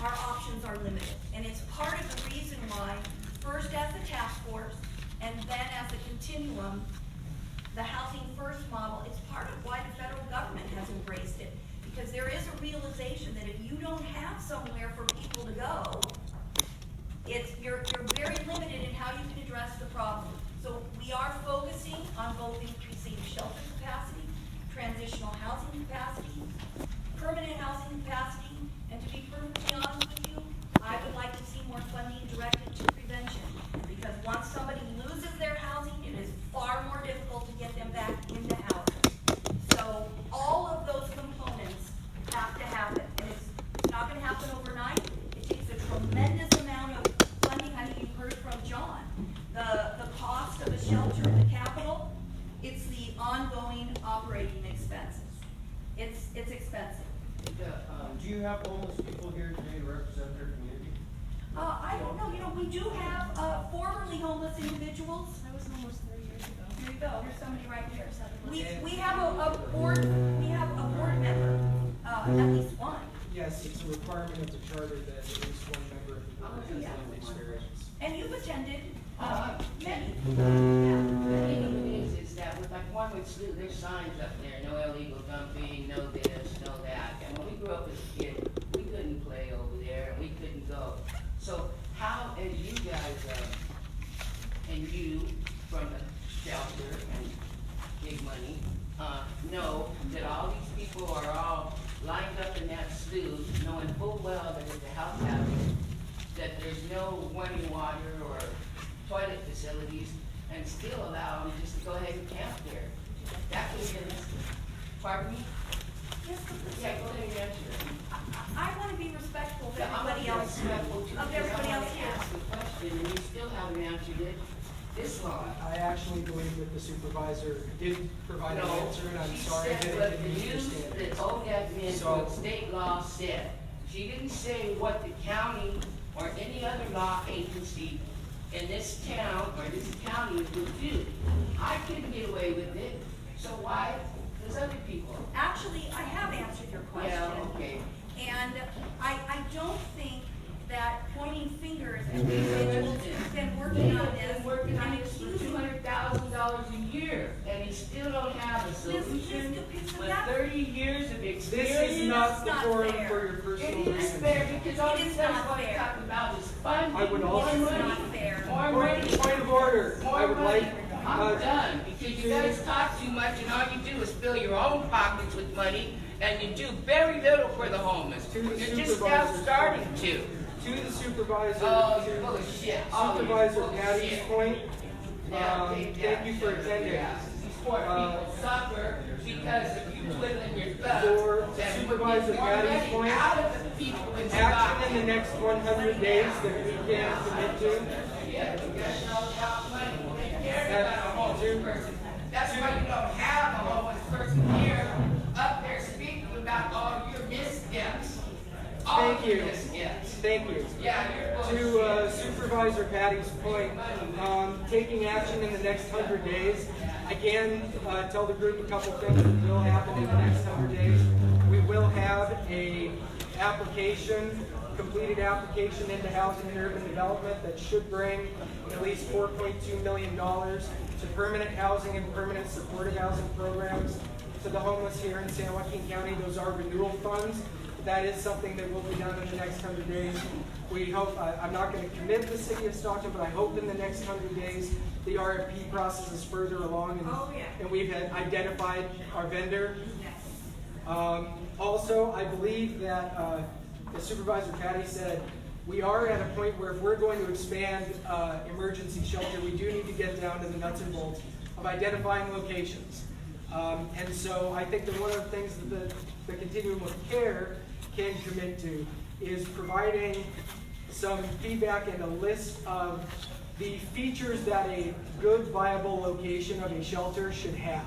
our options are limited. And it's part of the reason why, first as a task force, and then as a continuum, the Housing First model, it's part of why the federal government has embraced it. Because there is a realization that if you don't have somewhere for people to go, you're very limited in how you can address the problem. So we are focusing on both increasing shelter capacity, transitional housing capacity, permanent housing capacity, and to be perfectly honest with you, I would like to see more funding directed to prevention. Because once somebody loses their housing, it is far more difficult to get them back into housing. So all of those components have to happen, and it's not gonna happen overnight. It takes a tremendous amount of funding. I think you heard from John. The cost of a shelter in the capital, it's the ongoing operating expenses. It's expensive. Do you have homeless people here today to represent their community? I don't know, we do have, formerly homeless individuals. I was homeless 3 years ago. There you go, there's somebody right there. We have a board member, at least one. Yes, it's a requirement of the charter that at least one member of the board has lived experience. And you've attended, many. The thing is that with like Warren Slough, there's signs up there, no illegal dumping, no this, no that. And when we grew up as a kid, we couldn't play over there, and we couldn't go. So how, as you guys, and you from the shelter and big money, know that all these people are all lined up in that slough, knowing full well that it's a house hazard, that there's no running water or toilet facilities, and still allow them just to go ahead and camp there. That could be pardon me? Yes, Yeah, go ahead and answer. I want to be respectful of Yeah, I'm everybody gonna be else, respectful too, of because everybody I else wanna here. ask the question, and you still haven't answered it this long. I actually believe that the supervisor did provide an No, answer, and I'm she sorry that said it what the didn't news understand. that ODEC meant So- what state law said. She didn't say what the county or any other law agency in this town or this county would do. I couldn't get away with it, so why does other people? Actually, I have answered your question. Yeah, okay. And I don't think that pointing fingers at individuals who've been working on this Been working on and this for accusing. $200,000 a year, and he still don't have a solution so with that- 30 years of experience. This is not the not forum fair. for your personal It is reasons. fair, because all It you is guys not want to fair. talk about is funding. I would more also- It's money, not fair. More money. Point of order, I would like, I'm done, because you guys talk too much and all you do is fill your own pockets with money and you do very little for the homeless. To the You're just now supervisors. starting to. to the supervisor, Oh, you're to full of shit. Oh, you're Supervisor full of Patty's shit. point, Yeah, thank you for attending. These poor people suffer because of you twiddling your thumbs. For And we Supervisor get more Patty's money point, out of the people in action in Stockton. the next 100 days that we can commit to. Yeah, you guys know about money. They care about a homeless person. That's why you don't have a homeless person here up there speaking about all your missteps. All Thank your you. missteps. Thank you. Yeah, you're To Supervisor Patty's point, taking action in the next 100 days, I can tell the group a couple things that will happen in the next 100 days. We will have a completed application into Housing and Urban Development that should bring at least $4.2 million to permanent housing and permanent supportive housing programs to the homeless here in San Joaquin County. Those are renewal funds. That is something that will be done in the next 100 days. We hope, I'm not going to commit the city of Stockton, but I hope in the next 100 days the RFP process is further along and we've identified our vendor. Also, I believe that, as Supervisor Patty said, we are at a point where if we're going to expand emergency shelter, we do need to get down to the nuts and bolts of identifying locations. And so I think that one of the things that the continuum of care can commit to is providing some feedback and a list of the features that a good, viable location of a shelter should have.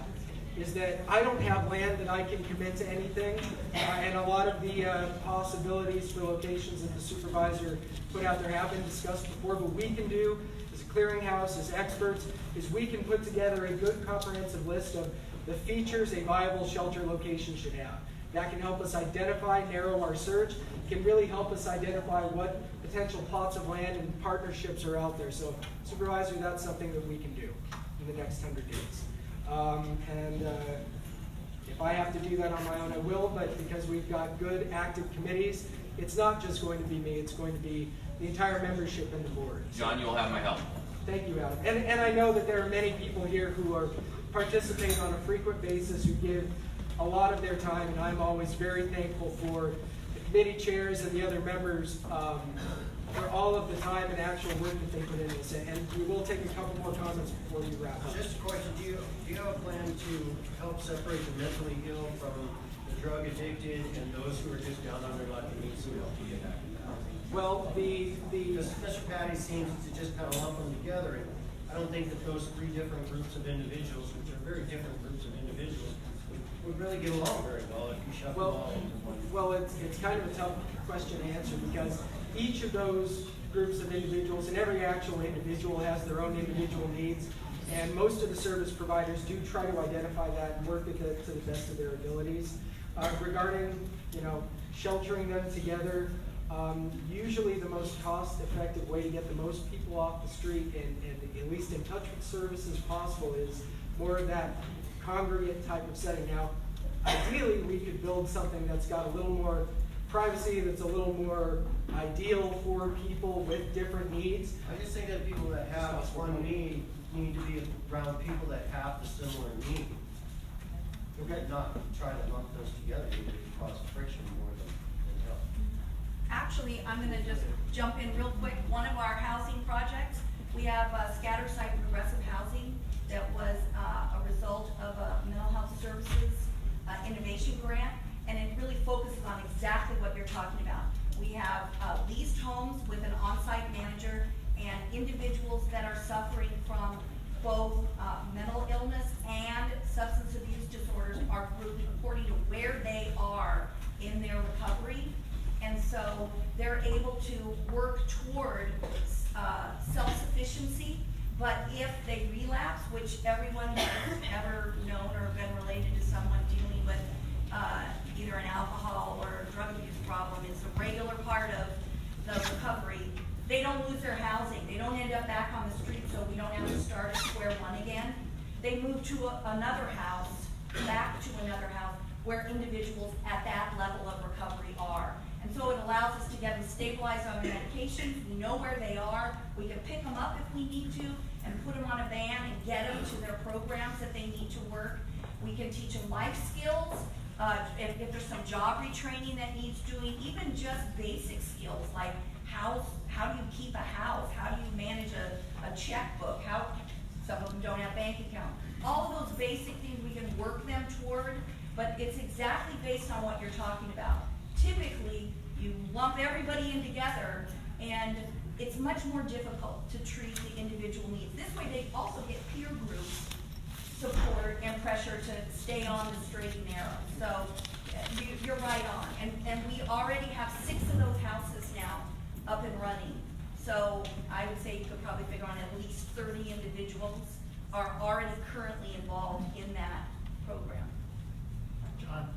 Is that I don't have land that I can commit to anything, and a lot of the possibilities for locations that the supervisor put out there have been discussed before. What we can do as a clearinghouse, as experts, is we can put together a good comprehensive list of the features a viable shelter location should have. That can help us identify, narrow our search, can really help us identify what potential plots of land and partnerships are out there. So, Supervisor, that's something that we can do in the next 100 days. If I have to do that on my own, I will, but because we've got good active committees, it's not just going to be me, it's going to be the entire membership and the board. John, you'll have my help. Thank you, Adam. And I know that there are many people here who are participating on a frequent basis, who give a lot of their time, and I'm always very thankful for the committee chairs and the other members for all of the time and actual work that they put into this. And we will take a couple more comments before we wrap up. Just a question, do you have a plan to help separate the mentally ill from the drug addicted and those who are just down on their luck and need some help to get back into housing? Well, Mr. Patty seems to just kind of lump them together, and I don't think that those three different groups of individuals, which are very different groups of individuals, would really get along very well if you shoved them all into one. Well, it's kind of a tough question to answer because each of those groups of individuals and every actual individual has their own individual needs, and most of the service providers do try to identify that and work with it to the best of their abilities. Regarding, sheltering them together, usually the most cost-effective way to get the most people off the street and at least in touch with services possible is more of that congregate type of setting. Now, ideally, we could build something that's got a little more privacy, that's a little more ideal for people with different needs. I just think that people that have one need to be around people that have the similar need. Okay. Not try to lump those together, it would cause friction more than help. Actually, I'm gonna just jump in real quick. One of our housing projects, we have scatter site progressive housing that was a result of a mental health services innovation grant, and it really focuses on exactly what you're talking about. We have leased homes with an on-site manager and individuals that are suffering from both mental illness and substance abuse disorders are grouped according to where they are in their recovery. And so they're able to work toward self-sufficiency, but if they relapse, which everyone has ever known or been related to someone dealing with either an alcohol or drug abuse problem, it's a regular part of the recovery. They don't lose their housing. They don't end up back on the street, so we don't have to start at square one again. They move to another house, back to another house, where individuals at that level of recovery are. And so it allows us to get them stabilized on their medications. We know where they are. We can pick them up if we need to and put them on a van and get them to their programs that they need to work. We can teach them life skills. If there's some job retraining that needs doing, even just basic skills like how do you keep a house? How do you manage a checkbook? Some of them don't have bank account. All of those basic things we can work them toward, but it's exactly based on what you're talking about. Typically, you lump everybody in together, and it's much more difficult to treat the individual needs. This way, they also get peer groups support and pressure to stay on the straight and narrow. So you're right on. And we already have 6 of those houses now up and running. So I would say you could probably figure on at least 30 individuals are already currently involved in that program. John,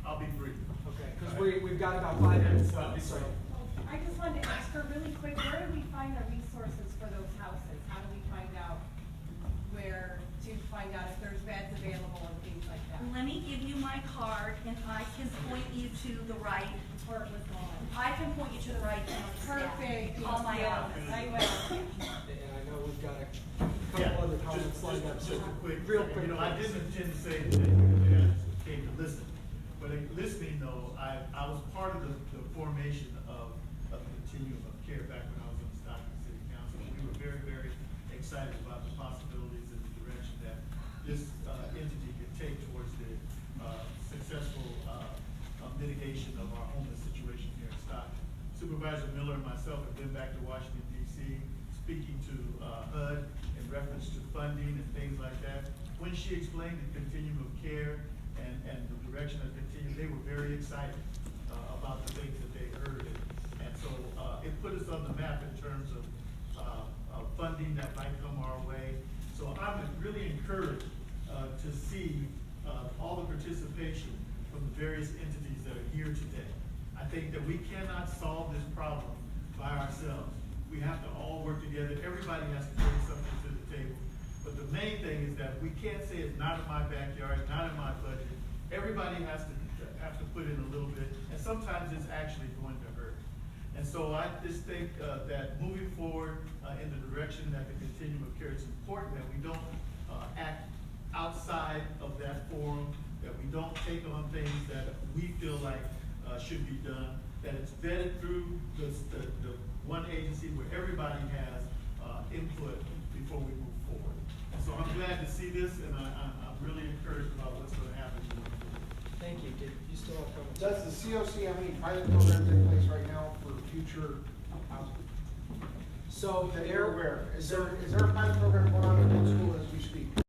I'll be brief. Okay, because we've got about 5 minutes left, so. I just wanted to ask her really quick, where do we find the resources for those houses? How do we find out where to find out if there's beds available and things like that? Let me give you my card and I can point you to the right. Where it was going. I can point you to the right county staff. Perfect. Call my Yeah, office. I will. And I know we've got a couple other comments lined up, so Just a quick, real quick. you know, I didn't intend to say that you came to listen, but in listening though, I was part of the formation of the continuum of care back when I was on the Stockton City Council. We were very, very excited about the possibilities and the direction that this entity could take towards the successful mitigation of our homeless situation here in Stockton. Supervisor Miller and myself have been back to Washington DC, speaking to HUD in reference to funding and things like that. When she explained the continuum of care and the direction of continuum, they were very excited about the things that they heard. And so it put us on the map in terms of funding that might come our way. So I'm really encouraged to see all the participation from the various entities that are here today. I think that we cannot solve this problem by ourselves. We have to all work together. Everybody has to bring something to the table. But the main thing is that we can't say it's not in my backyard, it's not in my budget. Everybody has to put in a little bit, and sometimes it's actually going to hurt. And so I just think that moving forward in the direction that the continuum of care, it's important that we don't act outside of that forum, that we don't take on things that we feel like should be done, that it's vetted through the one agency where everybody has input before we move forward. And so I'm glad to see this, and I'm really encouraged about what's going to happen moving forward. Thank you. Did you still have comments? Does the COC have any pilot programs in place right now for future housing? So That there, you're aware of? Is there a pilot program going on in the school as we speak?